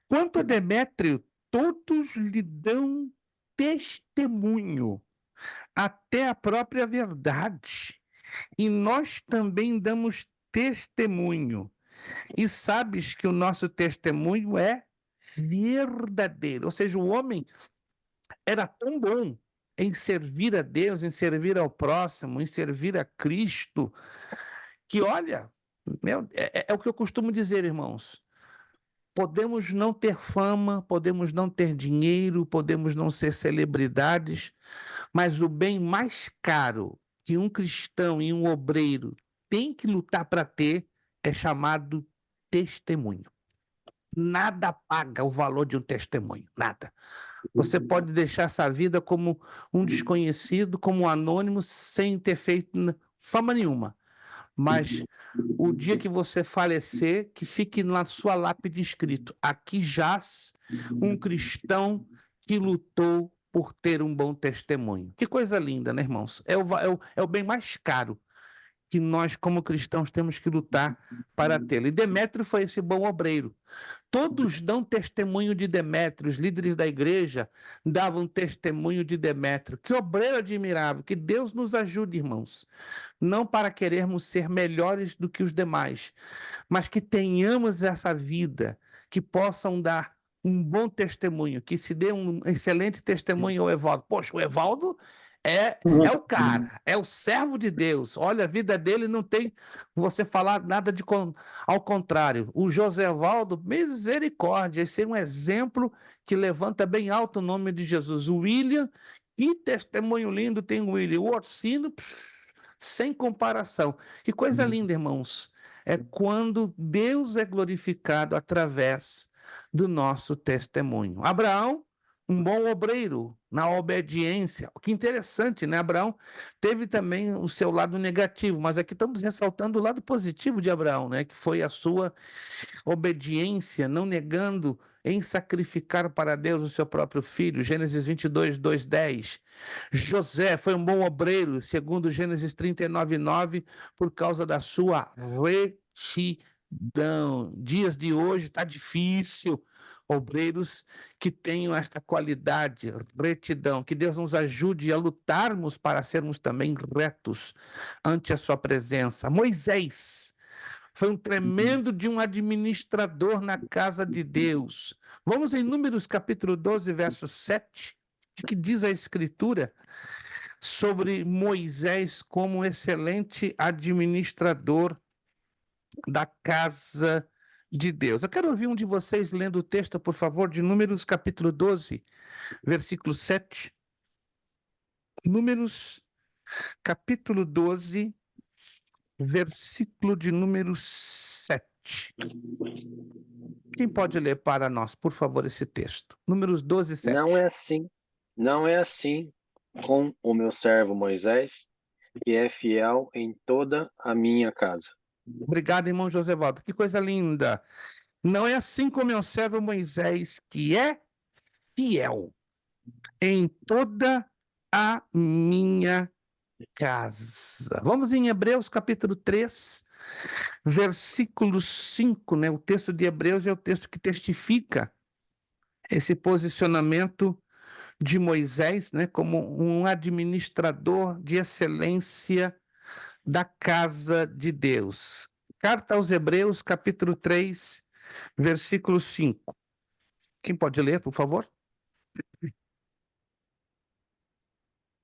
Speaker 1: Quanto a Demétrio, todos lhe dão testemunho, até a própria verdade. E nós também damos testemunho. E sabes que o nosso testemunho é verdadeiro. Ou seja, o homem era tão bom em servir a Deus, em servir ao próximo, em servir a Cristo, que olha, é o que eu costumo dizer, irmãos. Podemos não ter fama, podemos não ter dinheiro, podemos não ser celebridades, mas o bem mais caro que um cristão e um obreiro tem que lutar para ter é chamado testemunho. Nada paga o valor de um testemunho, nada. Você pode deixar essa vida como um desconhecido, como um anônimo, sem ter feito fama nenhuma. Mas o dia que você falecer, que fique na sua lápide escrito: aqui jaz um cristão que lutou por ter um bom testemunho. Que coisa linda, né, irmãos? É o bem mais caro que nós, como cristãos, temos que lutar para tê-lo. E Demétrio foi esse bom obreiro. Todos dão testemunho de Demétrio, os líderes da igreja davam testemunho de Demétrio. Que obreiro admirável, que Deus nos ajude, irmãos. Não para querermos ser melhores do que os demais, mas que tenhamos essa vida, que possam dar um bom testemunho, que se dê um excelente testemunho ao Evaldo. Poxa, o Evaldo é o cara, é o servo de Deus. Olha, a vida dele não tem você falar nada de ao contrário. O José Evaldo, misericórdia, esse é um exemplo que levanta bem alto o nome de Jesus. O William, que testemunho lindo tem o William. O Orsino, sem comparação. Que coisa linda, irmãos. É quando Deus é glorificado através do nosso testemunho. Abraão, um bom obreiro na obediência. Que interessante, né? Abraão teve também o seu lado negativo, mas aqui estamos ressaltando o lado positivo de Abraão, né? Que foi a sua obediência, não negando em sacrificar para Deus o seu próprio filho. Gênesis 22, 2, 10. José foi um bom obreiro, segundo Gênesis 39, 9, por causa da sua retidão. Dias de hoje está difícil. Obreiros que tenham esta qualidade, retidão, que Deus nos ajude a lutarmos para sermos também retos ante a sua presença. Moisés foi um tremendo de um administrador na casa de Deus. Vamos em Números capítulo 12, verso 7, que diz a Escritura sobre Moisés como um excelente administrador da casa de Deus. Eu quero ouvir um de vocês lendo o texto, por favor, de Números capítulo 12, versículo 7. Números capítulo 12, versículo de número 7. Quem pode ler para nós, por favor, esse texto? Números 12, 7.
Speaker 4: Não é assim. Não é assim. com o meu servo Moisés, que é fiel em toda a minha casa.
Speaker 1: Obrigado, irmão Josevaldo. Que coisa linda. Não é assim como meu servo Moisés, que é fiel em toda a minha casa. Vamos em Hebreus capítulo 3, versículo 5, né? O texto de Hebreus é o texto que testifica esse posicionamento de Moisés, né, como um administrador de excelência da casa de Deus. Carta aos Hebreus, capítulo 3, versículo 5. Quem pode ler, por favor?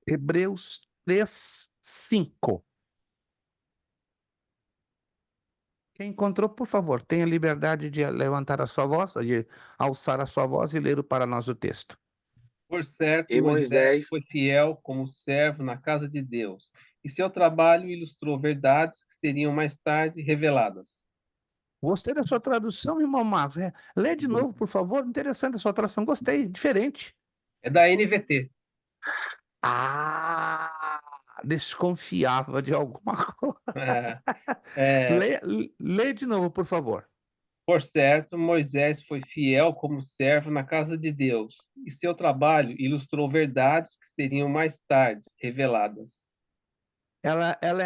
Speaker 1: Hebreus 3, 5. Quem encontrou, por favor, tenha liberdade de levantar a sua voz, de alçar a sua voz e ler para nós o texto.
Speaker 3: Por certo,
Speaker 4: E
Speaker 3: Moisés foi
Speaker 4: Moisés,
Speaker 3: fiel como servo na casa de Deus, e seu trabalho ilustrou verdades que seriam mais tarde reveladas.
Speaker 1: Gostei da sua tradução, irmão Marcos. Lê de novo, por favor. Interessante a sua tradução. Gostei, diferente.
Speaker 3: É da NVT.
Speaker 1: Ah, desconfiava de alguma coisa.
Speaker 3: É,
Speaker 1: Lê de novo, por favor.
Speaker 3: por certo, Moisés foi fiel como servo na casa de Deus, e seu trabalho ilustrou verdades que seriam mais tarde reveladas.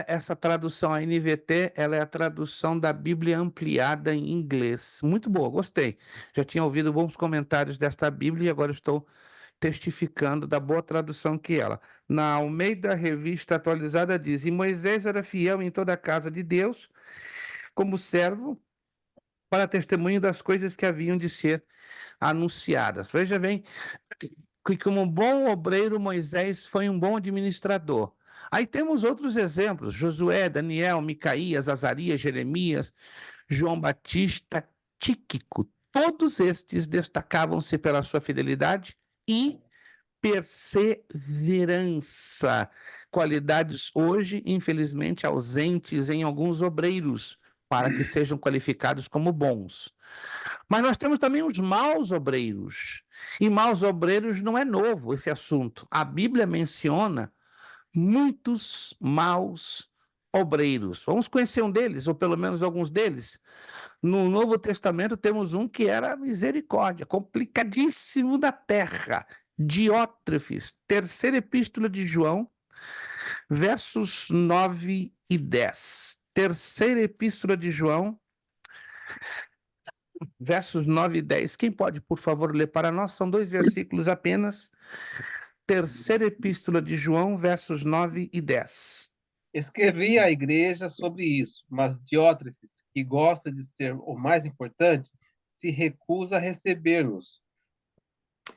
Speaker 1: Essa tradução, a NVT, ela é a tradução da Bíblia ampliada em inglês. Muito boa, gostei. Já tinha ouvido bons comentários desta Bíblia e agora estou testificando da boa tradução que ela. Na Almeida Revista Atualizada diz: E Moisés era fiel em toda a casa de Deus, como servo, para testemunho das coisas que haviam de ser anunciadas. Veja bem que, como um bom obreiro, Moisés foi um bom administrador. Aí temos outros exemplos: Josué, Daniel, Micaías, Azarias, Jeremias, João Batista, Tíquico. Todos estes destacavam-se pela sua fidelidade e perseverança, qualidades hoje, infelizmente, ausentes em alguns obreiros, para que sejam qualificados como bons. Mas nós temos também os maus obreiros. E maus obreiros não é novo esse assunto. A Bíblia menciona muitos maus obreiros. Vamos conhecer um deles, ou pelo menos alguns deles. No Novo Testamento temos um que era misericórdia, complicadíssimo da terra. Diótrefes, terceira epístola de João, versos 9 e 10. Terceira epístola de João, versos 9 e 10. Quem pode, por favor, ler para nós? São 2 versículos apenas. Terceira epístola de João, versos 9 e 10.
Speaker 3: Escrevi à igreja sobre isso, mas Diótrefes, que gosta de ser o mais importante, se recusa a receber-nos.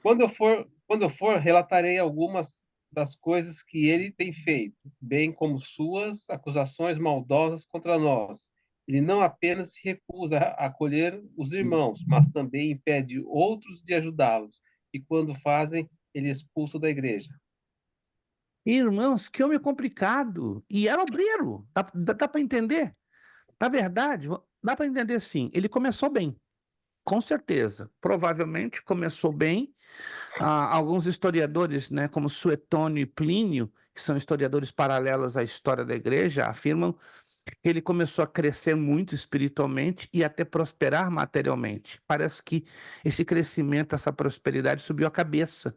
Speaker 3: Quando eu for, relatarei algumas das coisas que ele tem feito, bem como suas acusações maldosas contra nós. Ele não apenas se recusa a acolher os irmãos, mas também impede outros de ajudá-los. E quando fazem, ele expulsa da igreja.
Speaker 1: Irmãos, que homem complicado. E era obreiro. Dá para entender? Na verdade, dá para entender sim. Ele começou bem, com certeza. Provavelmente começou bem. Alguns historiadores, né, como Suetônio e Plínio, que são historiadores paralelos à história da igreja, afirmam que ele começou a crescer muito espiritualmente e até prosperar materialmente. Parece que esse crescimento, essa prosperidade subiu a cabeça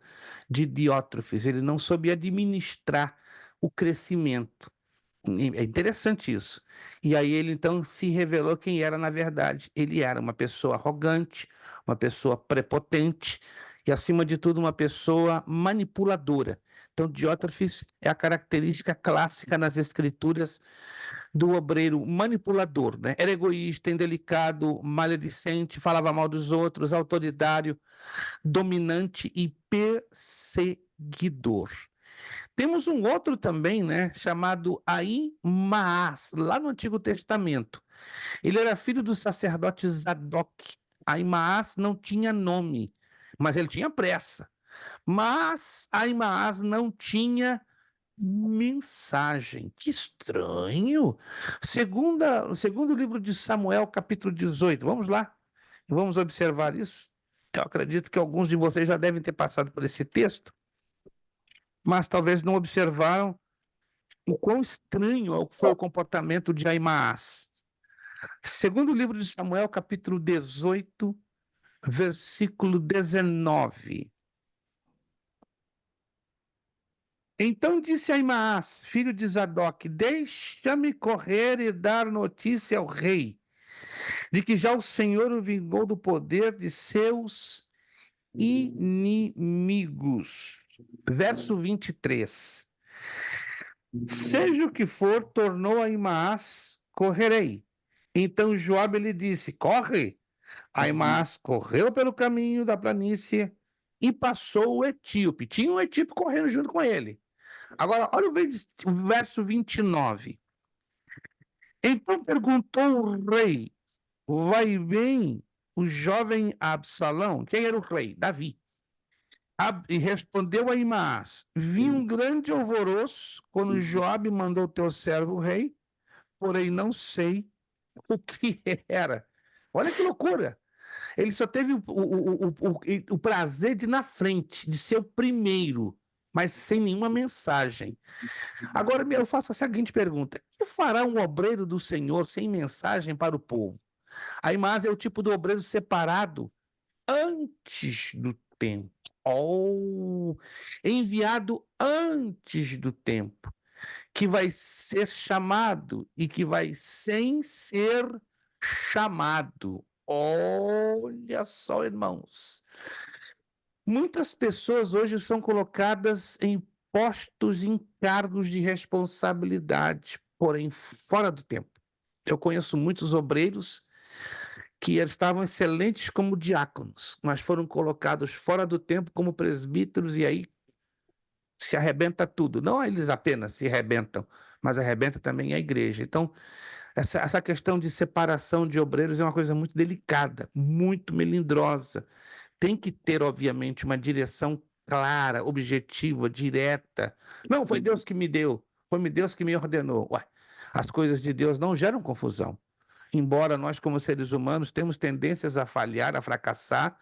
Speaker 1: de Diótrefes. Ele não soube administrar o crescimento. É interessante isso. E aí ele então se revelou quem era na verdade. Ele era uma pessoa arrogante, uma pessoa prepotente e, acima de tudo, uma pessoa manipuladora. Então, Diótrefes é a característica clássica nas escrituras do obreiro manipulador, né? Era egoísta, indelicado, maledicente, falava mal dos outros, autoritário, dominante e perseguidor. Temos um outro também, né, chamado Ahimaás, lá no Antigo Testamento. Ele era filho do sacerdote Zadok. Ahimaás não tinha nome, mas ele tinha pressa. Mas Ahimaás não tinha mensagem. Que estranho. Segundo livro de Samuel, capítulo 18. Vamos lá. Vamos observar isso. Eu acredito que alguns de vocês já devem ter passado por esse texto. mas talvez não observaram o quão estranho foi o comportamento de Aimaas. Segundo livro de Samuel, capítulo 18, versículo 19. Então disse Aimaas, filho de Zadok, deixa-me correr e dar notícia ao rei, de que já o Senhor o vingou do poder de seus inimigos. Verso 23. Seja o que for, tornou Aimaas, correrei. Então Joabe lhe disse, corre. Aimaas correu pelo caminho da planície e passou o etíope. Tinha um etíope correndo junto com ele. Agora, olha o verso 29. Então perguntou o rei, vai bem o jovem Absalão? Quem era o rei? Davi. E respondeu Aimaas, vi um grande alvoroço quando Joabe mandou teu servo o rei, porém não sei o que era. Olha que loucura. Ele só teve o prazer de ir na frente, de ser o primeiro, mas sem nenhuma mensagem. Agora eu faço a seguinte pergunta: o que fará um obreiro do Senhor sem mensagem para o povo? Aimaas é o tipo do obreiro separado antes do tempo. Enviado antes do tempo, que vai ser chamado e que vai sem ser chamado. Olha só, irmãos. Muitas pessoas hoje são colocadas em postos, em cargos de responsabilidade, porém fora do tempo. Eu conheço muitos obreiros que estavam excelentes como diáconos, mas foram colocados fora do tempo como presbíteros e aí se arrebenta tudo. Não eles apenas se arrebentam, mas arrebenta também a igreja. Então, essa questão de separação de obreiros é uma coisa muito delicada, muito melindrosa. Tem que ter, obviamente, uma direção clara, objetiva, direta. Não, foi Deus que me deu, foi Deus que me ordenou. Ué, as coisas de Deus não geram confusão. Embora nós, como seres humanos, temos tendências a falhar, a fracassar,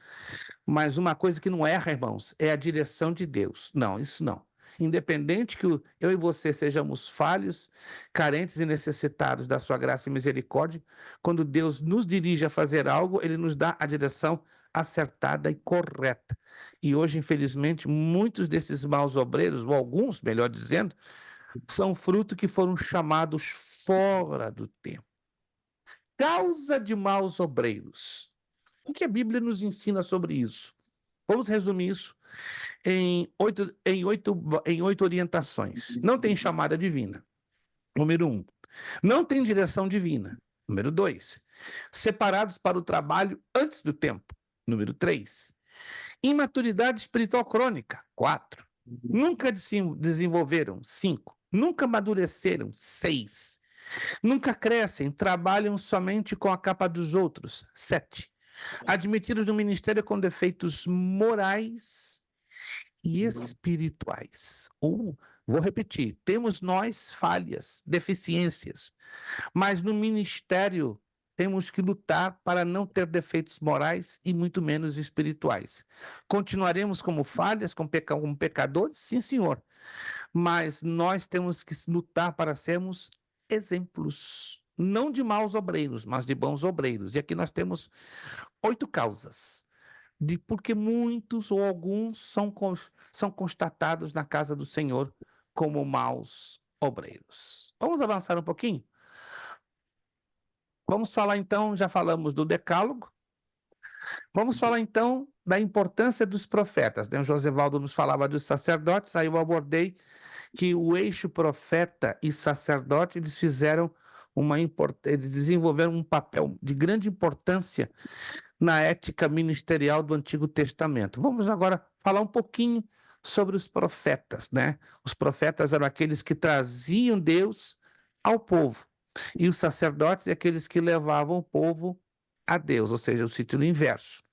Speaker 1: mas uma coisa que não erra, irmãos, é a direção de Deus. Não, isso não. Independente que eu e você sejamos falhos, carentes e necessitados da sua graça e misericórdia, quando Deus nos dirige a fazer algo, ele nos dá a direção acertada e correta. E hoje, infelizmente, muitos desses maus obreiros, ou alguns, melhor dizendo, são fruto que foram chamados fora do tempo. Causa de maus obreiros. O que a Bíblia nos ensina sobre isso? Vamos resumir isso em oito orientações. Não tem chamada divina. Número 1. Não tem direção divina. Número 2. Separados para o trabalho antes do tempo. Número 3. Imaturidade espiritual crônica. 4. Nunca desenvolveram. 5. Nunca amadureceram. 6. Nunca crescem, trabalham somente com a capa dos outros. 7. Admitidos no ministério com defeitos morais e espirituais. Vou repetir, temos nós falhas, deficiências, mas no ministério temos que lutar para não ter defeitos morais e muito menos espirituais. Continuaremos como falhas, como pecadores? Sim, senhor. Mas nós temos que lutar para sermos exemplos, não de maus obreiros, mas de bons obreiros. E aqui nós temos 8 causas de porque muitos ou alguns são constatados na casa do Senhor como maus obreiros. Vamos avançar um pouquinho? Vamos falar então, já falamos do decálogo. Vamos falar então da importância dos profetas. O Josevaldo nos falava dos sacerdotes, aí eu abordei que o eixo profeta e sacerdote, eles desenvolveram um papel de grande importância na ética ministerial do Antigo Testamento. Vamos agora falar um pouquinho sobre os profetas, né? Os profetas eram aqueles que traziam Deus ao povo, e os sacerdotes aqueles que levavam o povo a Deus, ou seja, o sentido inverso.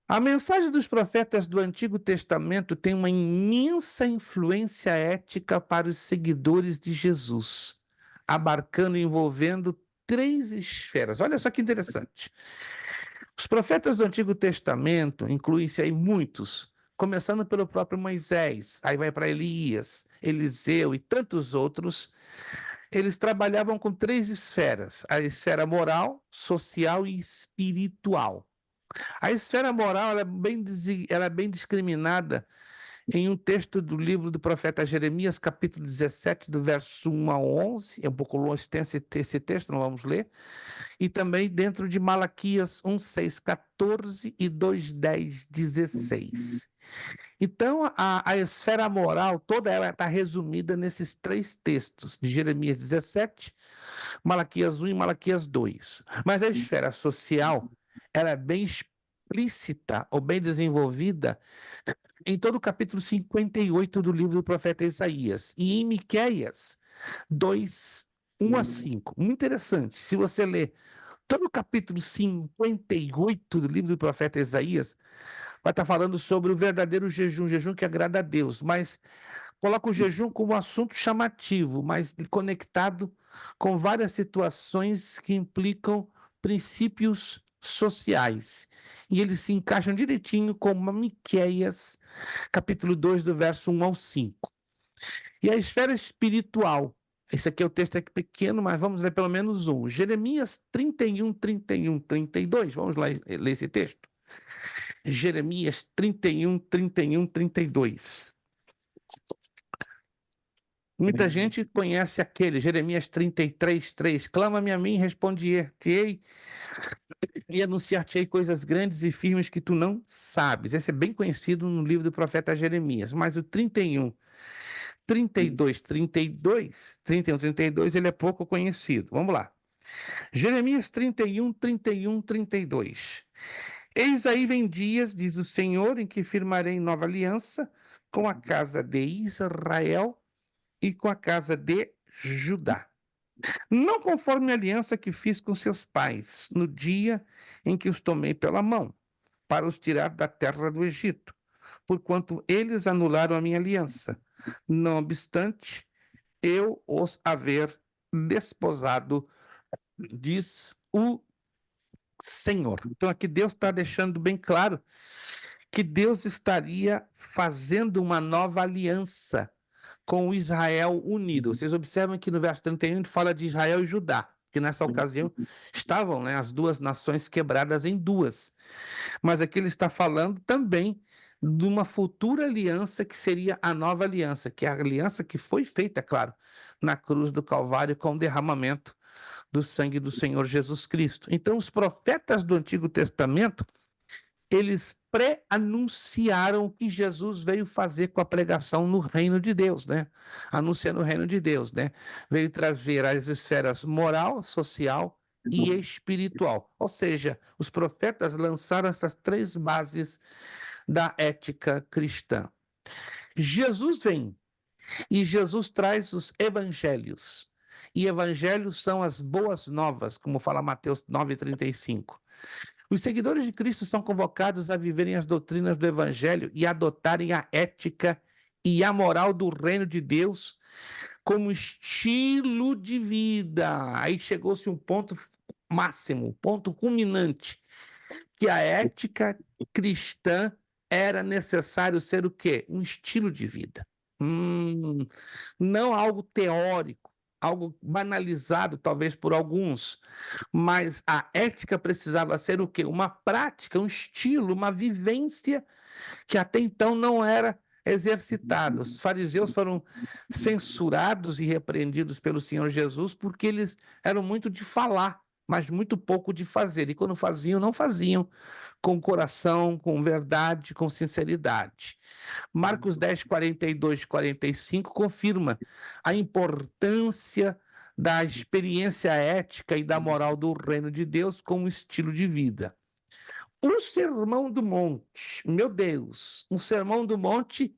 Speaker 1: A mensagem dos profetas do Antigo Testamento tem uma imensa influência ética para os seguidores de Jesus, abarcando e envolvendo 3 esferas. Olha só que interessante. Os profetas do Antigo Testamento, incluem-se aí muitos, começando pelo próprio Moisés, aí vai para Elias, Eliseu e tantos outros, eles trabalhavam com 3 esferas: a esfera moral, social e espiritual. A esfera moral ela é bem discriminada em um texto do livro do profeta Jeremias, capítulo 17, do verso 1 ao 11, é um pouco longo esse texto, não vamos ler, e também dentro de Malaquias 1, 6, 14 e 2, 10, 16. Então, a esfera moral, toda ela está resumida nesses 3 textos, de Jeremias 17, Malaquias 1 e Malaquias 2. Mas a esfera social, ela é bem explícita ou bem desenvolvida em todo o capítulo 58 do livro do profeta Isaías e em Miqueias 2, 1 a 5. Muito interessante. Se você ler todo o capítulo 58 do livro do profeta Isaías, vai estar falando sobre o verdadeiro jejum que agrada a Deus, mas coloca o jejum como um assunto chamativo, mas conectado com várias situações que implicam princípios sociais. E eles se encaixam direitinho com Miqueias, capítulo 2, do verso 1 ao 5. E a esfera espiritual. Esse aqui é o texto aqui pequeno, mas vamos ler pelo menos um. Jeremias 31, 31, 32. Vamos lá ler esse texto. Jeremias 31, 31, 32. Muita gente conhece aquele, Jeremias 33, 3. Clama-me a mim, respondi-te-ei e anunciar-te-ei coisas grandes e firmes que tu não sabes. Esse é bem conhecido no livro do profeta Jeremias. Mas o 31, 32, 32, 31, 32, ele é pouco conhecido. Vamos lá. Jeremias 31, 31, 32. Eis aí vem dias, diz o Senhor, em que firmarei nova aliança com a casa de Israel e com a casa de Judá. Não conforme a aliança que fiz com seus pais, no dia em que os tomei pela mão, para os tirar da terra do Egito, porquanto eles anularam a minha aliança. Não obstante, eu os haver desposado, diz o Senhor. Então aqui Deus está deixando bem claro que Deus estaria fazendo uma nova aliança com o Israel unido. Vocês observam que no verso 31 ele fala de Israel e Judá, que nessa ocasião estavam, né, as duas nações quebradas em duas. Mas aqui ele está falando também de uma futura aliança que seria a nova aliança, que é a aliança que foi feita, claro, na cruz do Calvário com o derramamento do sangue do Senhor Jesus Cristo. Então, os profetas do Antigo Testamento, eles pré-anunciaram o que Jesus veio fazer com a pregação no reino de Deus, né? Anunciando o reino de Deus, né? Veio trazer as esferas moral, social e espiritual. Ou seja, os profetas lançaram essas 3 bases da ética cristã. Jesus vem e Jesus traz os evangelhos. E evangelhos são as boas novas, como fala Mateus 9,35. Os seguidores de Cristo são convocados a viverem as doutrinas do Evangelho e adotarem a ética e a moral do reino de Deus como estilo de vida. Aí chegou-se um ponto máximo, ponto culminante, que a ética cristã era necessário ser o quê? Um estilo de vida. Não algo teórico, algo banalizado talvez por alguns, mas a ética precisava ser o quê? Uma prática, um estilo, uma vivência que até então não era exercitada. Os fariseus foram censurados e repreendidos pelo Senhor Jesus porque eles eram muito de falar, mas muito pouco de fazer. E quando faziam, não faziam com coração, com verdade, com sinceridade. Marcos 10, 42, 45 confirma a importância da experiência ética e da moral do reino de Deus como estilo de vida. O Sermão do Monte, meu Deus, o Sermão do Monte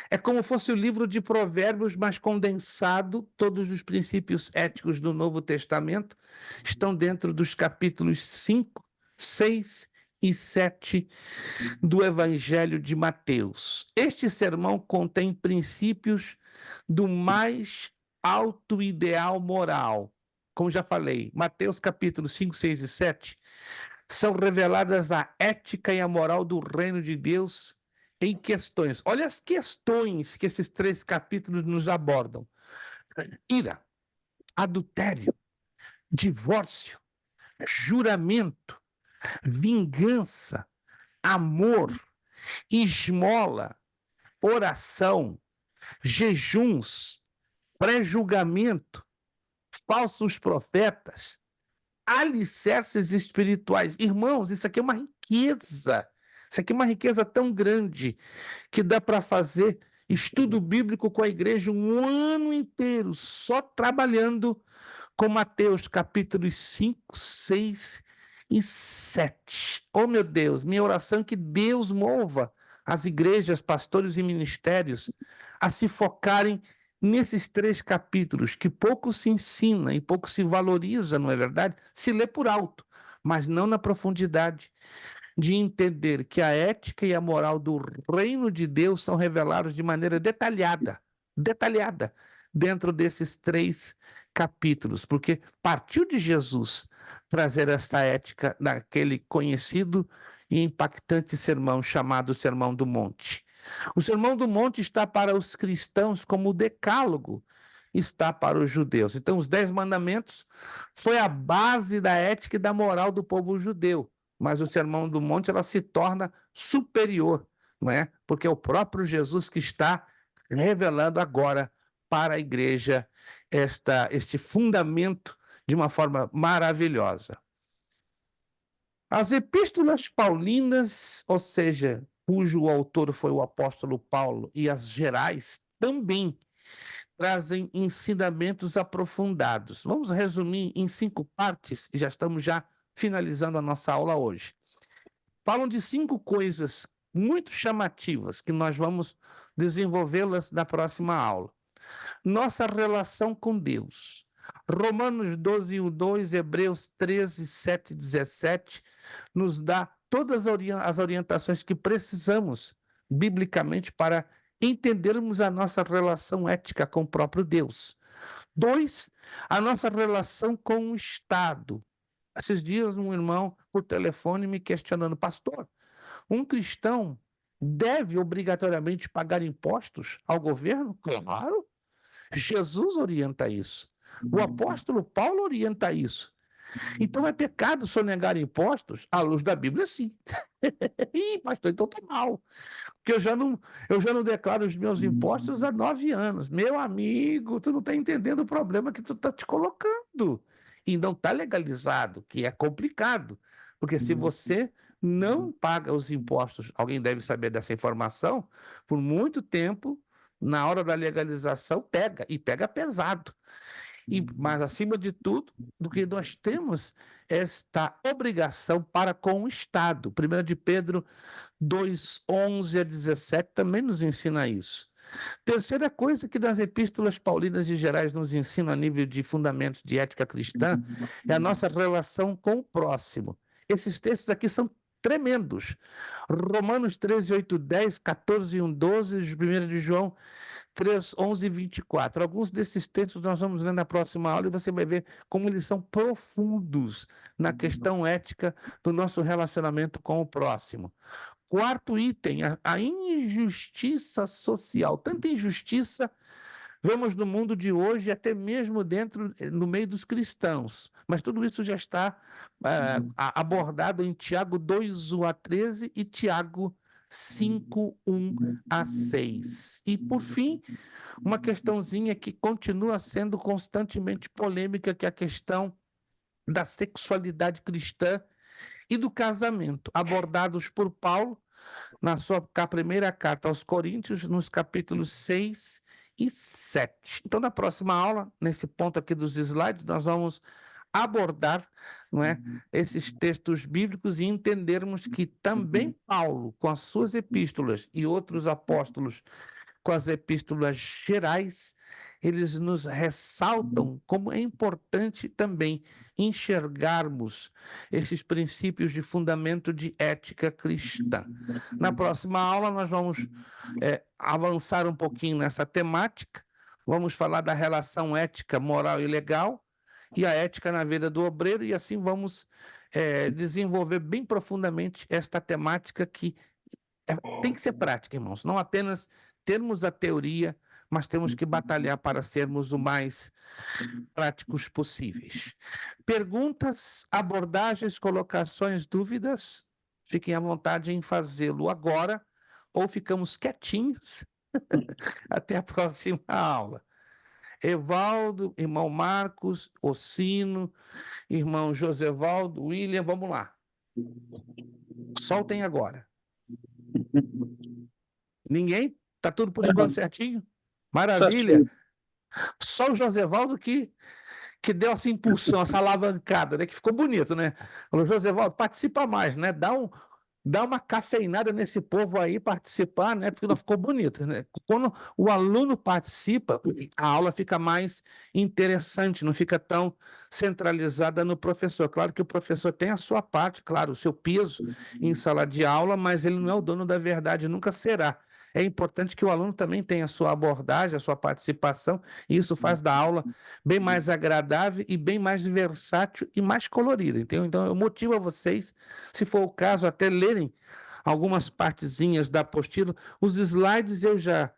Speaker 1: é como fosse o livro de Provérbios, mas condensado. Todos os princípios éticos do Novo Testamento estão dentro dos capítulos 5, 6 e 7 do Evangelho de Mateus. Este sermão contém princípios do mais alto ideal moral. Como já falei, Mateus capítulo 5, 6 e 7 são reveladas a ética e a moral do reino de Deus em questões. Olha as questões que esses 3 capítulos nos abordam: ira, adultério, divórcio, juramento, vingança, amor, esmola, oração, jejuns, pré-julgamento, falsos profetas, alicerces espirituais. Irmãos, isso aqui é uma riqueza. Isso aqui é uma riqueza tão grande que dá para fazer estudo bíblico com a igreja um ano inteiro, só trabalhando com Mateus capítulos 5, 6 e 7. Oh, meu Deus, minha oração é que Deus mova as igrejas, pastores e ministérios a se focarem nesses 3 capítulos, que pouco se ensina e pouco se valoriza, não é verdade? Se lê por alto, mas não na profundidade de entender que a ética e a moral do reino de Deus são revelados de maneira detalhada, dentro desses 3 capítulos, porque partiu de Jesus trazer essa ética naquele conhecido e impactante sermão chamado Sermão do Monte. O Sermão do Monte está para os cristãos como o Decálogo está para os judeus. Então, os 10 mandamentos foi a base da ética e da moral do povo judeu, mas o Sermão do Monte ela se torna superior, não é? Porque é o próprio Jesus que está revelando agora para a igreja este fundamento de uma forma maravilhosa. As epístolas paulinas, ou seja, cujo autor foi o apóstolo Paulo, e as gerais também trazem ensinamentos aprofundados. Vamos resumir em 5 partes, e já estamos finalizando a nossa aula hoje. Falam de 5 coisas muito chamativas que nós vamos desenvolvê-las na próxima aula. Nossa relação com Deus. Romanos 12, 1, 2, Hebreus 13, 7 e 17 nos dá todas as orientações que precisamos biblicamente para entendermos a nossa relação ética com o próprio Deus. 2, a nossa relação com o Estado. Esses dias um irmão por telefone me questionando: pastor, um cristão deve obrigatoriamente pagar impostos ao governo? Claro, Jesus orienta isso. O apóstolo Paulo orienta isso. Então é pecado sonegar impostos? À luz da Bíblia, sim. Ih, pastor, então estou mal. Porque eu já não declaro os meus impostos há 9 anos. Meu amigo, tu não está entendendo o problema que tu está te colocando. E não está legalizado, que é complicado. Porque se você não paga os impostos, alguém deve saber dessa informação, por muito tempo, na hora da legalização, pega, e pega pesado. Mas, acima de tudo, do que nós temos esta obrigação para com o Estado. 1 de Pedro 2, 11 a 17 também nos ensina isso. Terceira coisa que das epístolas paulinas e gerais nos ensina a nível de fundamentos de ética cristã é a nossa relação com o próximo. Esses textos aqui são tremendos. Romanos 13, 8, 10, 14, 1, 12, 1 de João 3, 11 e 24. Alguns desses textos nós vamos ler na próxima aula e você vai ver como eles são profundos na questão ética do nosso relacionamento com o próximo. Quarto item, a injustiça social. Tanta injustiça vemos no mundo de hoje, até mesmo no meio dos cristãos. Mas tudo isso já está abordado em Tiago 2, 1 a 13 e Tiago 5, 1 a 6. E, por fim, uma questãozinha que continua sendo constantemente polêmica, que é a questão da sexualidade cristã e do casamento, abordados por Paulo na sua primeira carta aos Coríntios, nos capítulos 6 e 7. Então, na próxima aula, nesse ponto aqui dos slides, nós vamos abordar, não é, esses textos bíblicos e entendermos que também Paulo, com as suas epístolas, e outros apóstolos com as epístolas gerais, eles nos ressaltam como é importante também enxergarmos esses princípios de fundamento de ética cristã. Na próxima aula, nós vamos avançar um pouquinho nessa temática, vamos falar da relação ética, moral e legal, e a ética na vida do obreiro, e assim vamos desenvolver bem profundamente esta temática que tem que ser prática, irmãos, não apenas termos a teoria, mas temos que batalhar para sermos o mais práticos possíveis. Perguntas, abordagens, colocações, dúvidas? Fiquem à vontade em fazê-lo agora ou ficamos quietinhos até a próxima aula. Evaldo, irmão Marcos, Ocino, irmão Josevaldo, William, vamos lá. Soltem agora. Ninguém? Tá tudo por enquanto certinho? Maravilha.
Speaker 5: Certinho.
Speaker 1: Só o Josevaldo que deu essa impulsão, essa alavancada, né? Que ficou bonito, né? Falou, Josevaldo, participa mais, né? Dá uma cafeinada nesse povo aí, participar, né? Porque não ficou bonito, né? Quando o aluno participa, a aula fica mais interessante, não fica tão centralizada no professor. Claro que o professor tem a sua parte, claro, o seu peso em sala de aula, mas ele não é o dono da verdade, nunca será. É importante que o aluno também tenha a sua abordagem, a sua participação, e isso faz da aula bem mais agradável e bem mais versátil e mais colorida, entendeu? Então, eu motivo a vocês, se for o caso, até lerem algumas partezinhas da apostila. Os slides eu já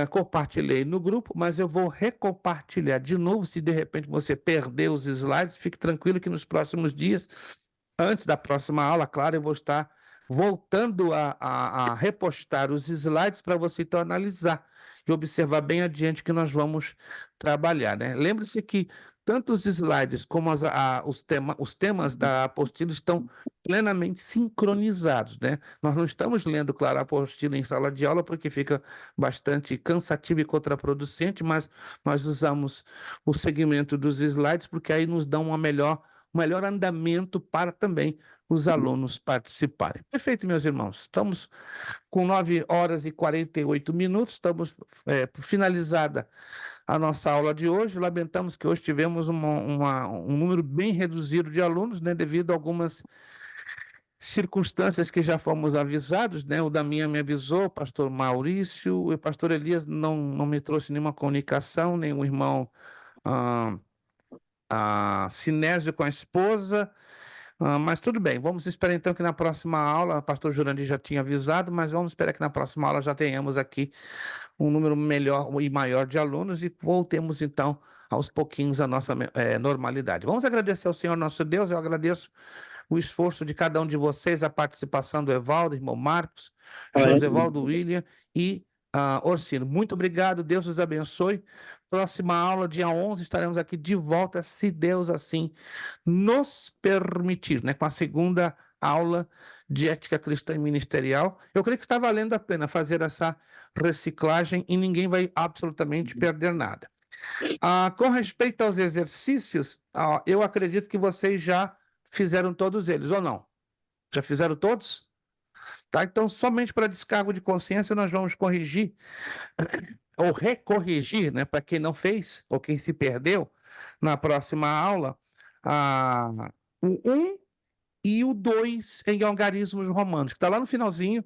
Speaker 1: compartilhei no grupo, mas eu vou recompartilhar de novo. Se de repente você perder os slides, fique tranquilo que nos próximos dias, antes da próxima aula, claro, eu vou estar voltando a repostar os slides para você então analisar e observar bem adiante que nós vamos trabalhar, né? Lembre-se que tanto os slides como os temas da apostila estão plenamente sincronizados, né? Nós não estamos lendo, claro, a apostila em sala de aula porque fica bastante cansativo e contraproducente, mas nós usamos o segmento dos slides porque aí nos dá um melhor andamento para também os alunos participarem. Perfeito, meus irmãos. Estamos com 9 horas e 48 minutos, estamos finalizada a nossa aula de hoje. Lamentamos que hoje tivemos um número bem reduzido de alunos, né, devido a algumas circunstâncias que já fomos avisados, né? O Daminha me avisou, o pastor Maurício, o pastor Elias não me trouxe nenhuma comunicação, nem o irmão Sinésio com a esposa. Mas tudo bem, vamos esperar então que na próxima aula, o pastor Jurandir já tinha avisado, mas vamos esperar que na próxima aula já tenhamos aqui um número melhor e maior de alunos e voltemos então aos pouquinhos à nossa normalidade. Vamos agradecer ao Senhor nosso Deus, eu agradeço o esforço de cada um de vocês, a participação do Evaldo, irmão Marcos, Josevaldo, William e Orsino. Muito obrigado, Deus os abençoe. Próxima aula, dia 11, estaremos aqui de volta, se Deus assim nos permitir, né? Com a segunda aula de ética cristã e ministerial. Eu creio que está valendo a pena fazer essa reciclagem e ninguém vai absolutamente perder nada. Com respeito aos exercícios, eu acredito que vocês já fizeram todos eles, ou não? Já fizeram todos? Tá, então, somente para descargo de consciência, nós vamos corrigir, ou recorrigir, né, para quem não fez, ou quem se perdeu, na próxima aula, o 1 e o 2 em algarismos romanos, que está lá no finalzinho,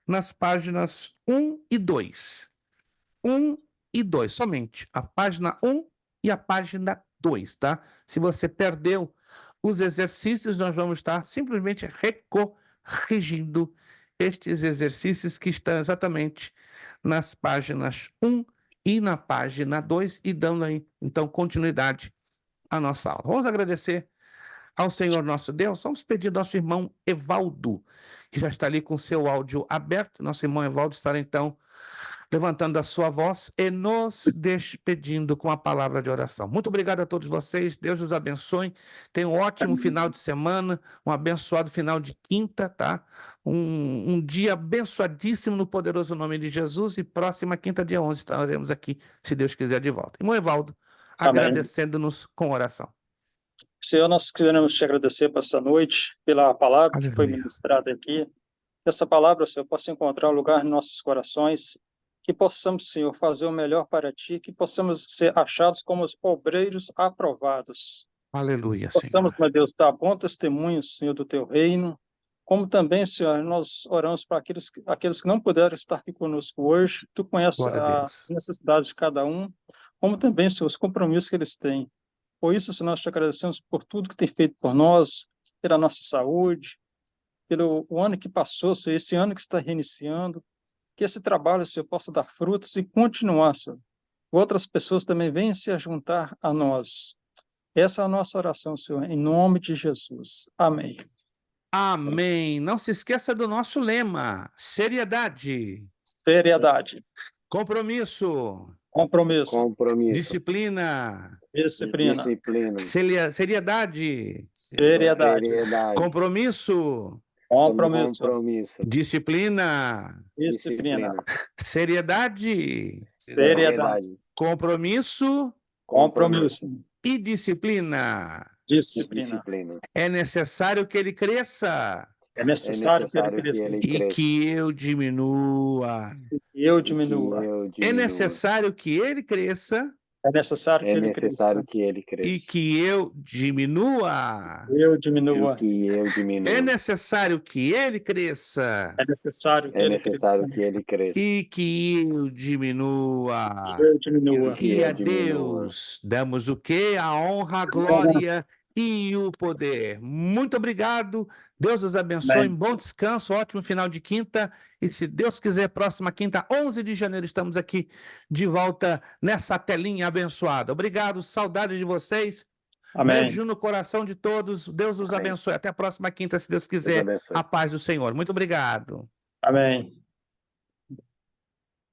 Speaker 1: nas páginas 1 e 2. 1 e 2, somente a página 1 e a página 2, tá? Se você perdeu os exercícios, nós vamos estar simplesmente recorrigindo estes exercícios que estão exatamente nas páginas 1 e na página 2 e dando aí, então, continuidade à nossa aula. Vamos agradecer ao Senhor nosso Deus. Vamos pedir ao nosso irmão Evaldo, que já está ali com seu áudio aberto. Nosso irmão Evaldo estará, então, levantando a sua voz e nos despedindo com a palavra de oração. Muito obrigado a todos vocês, Deus os abençoe, tenham um ótimo final de semana, um abençoado final de quinta, tá? Um dia abençoadíssimo no poderoso nome de Jesus e próxima quinta, dia 11, estaremos aqui, se Deus quiser, de volta. Irmão Evaldo, agradecendo-nos com oração.
Speaker 5: Senhor, nós queremos te agradecer por essa noite, pela palavra que foi
Speaker 1: Aleluia.
Speaker 5: ministrada aqui. Que essa palavra, Senhor, possa encontrar lugar em nossos corações, que possamos, Senhor, fazer o melhor para ti, que possamos ser achados como os obreiros aprovados.
Speaker 1: Aleluia,
Speaker 5: Possamos,
Speaker 1: Senhor.
Speaker 5: meu Deus, dar bom testemunho, Senhor, do teu reino, como também, Senhor, nós oramos para aqueles que não puderam estar aqui conosco hoje. Tu conheces
Speaker 1: Glória a
Speaker 5: as
Speaker 1: Deus.
Speaker 5: necessidades de cada um, como também, Senhor, os compromissos que eles têm. Por isso, Senhor, nós te agradecemos por tudo que tem feito por nós, pela nossa saúde, pelo o ano que passou, Senhor, esse ano que está reiniciando, que esse trabalho, Senhor, possa dar frutos e continuar, Senhor. Outras pessoas também venham se juntar a nós. Essa é a nossa oração, Senhor, em nome de Jesus. Amém.
Speaker 1: Amém. Não se esqueça do nosso lema: seriedade,
Speaker 5: Seriedade,
Speaker 1: compromisso,
Speaker 5: compromisso,
Speaker 4: Compromisso,
Speaker 1: disciplina,
Speaker 5: disciplina,
Speaker 4: disciplina,
Speaker 1: seriedade,
Speaker 5: seriedade,
Speaker 4: seriedade,
Speaker 1: compromisso,
Speaker 5: compromisso,
Speaker 4: compromisso,
Speaker 1: disciplina,
Speaker 5: disciplina,
Speaker 1: seriedade,
Speaker 5: seriedade,
Speaker 1: compromisso
Speaker 5: compromisso,
Speaker 1: e disciplina.
Speaker 5: disciplina.
Speaker 4: disciplina.
Speaker 1: É necessário que ele cresça
Speaker 5: É necessário que ele
Speaker 4: necessário que
Speaker 5: cresça
Speaker 4: ele
Speaker 1: e
Speaker 4: cresça
Speaker 1: que eu diminua.
Speaker 5: e eu
Speaker 4: e que
Speaker 5: diminua.
Speaker 4: eu
Speaker 1: É
Speaker 4: diminua.
Speaker 1: necessário que ele cresça
Speaker 5: É necessário que
Speaker 4: É
Speaker 5: ele
Speaker 4: necessário
Speaker 5: cresça
Speaker 4: que ele
Speaker 1: e
Speaker 4: cresça
Speaker 1: que eu diminua.
Speaker 5: eu
Speaker 4: e
Speaker 5: diminua.
Speaker 4: que eu
Speaker 1: É
Speaker 4: diminua.
Speaker 1: necessário que ele cresça
Speaker 5: É necessário que
Speaker 4: É
Speaker 5: ele cresça
Speaker 4: necessário que ele cresça
Speaker 1: e que eu diminua.
Speaker 5: eu diminua.
Speaker 4: que
Speaker 1: E
Speaker 4: eu
Speaker 1: a
Speaker 4: diminua.
Speaker 1: Deus damos o quê? A honra, a glória e o poder. Muito obrigado. Deus os abençoe.
Speaker 5: Amém.
Speaker 1: Bom descanso, ótimo final de quinta. E se Deus quiser, próxima quinta, 11 de janeiro, estamos aqui de volta nessa telinha abençoada. Obrigado, saudades de vocês.
Speaker 5: Amém.
Speaker 1: Beijo no coração de todos. Deus os
Speaker 4: Amém.
Speaker 1: abençoe. Até a próxima quinta, se Deus
Speaker 4: Deus
Speaker 1: quiser.
Speaker 4: abençoe.
Speaker 1: A paz do Senhor. Muito obrigado.
Speaker 5: Amém.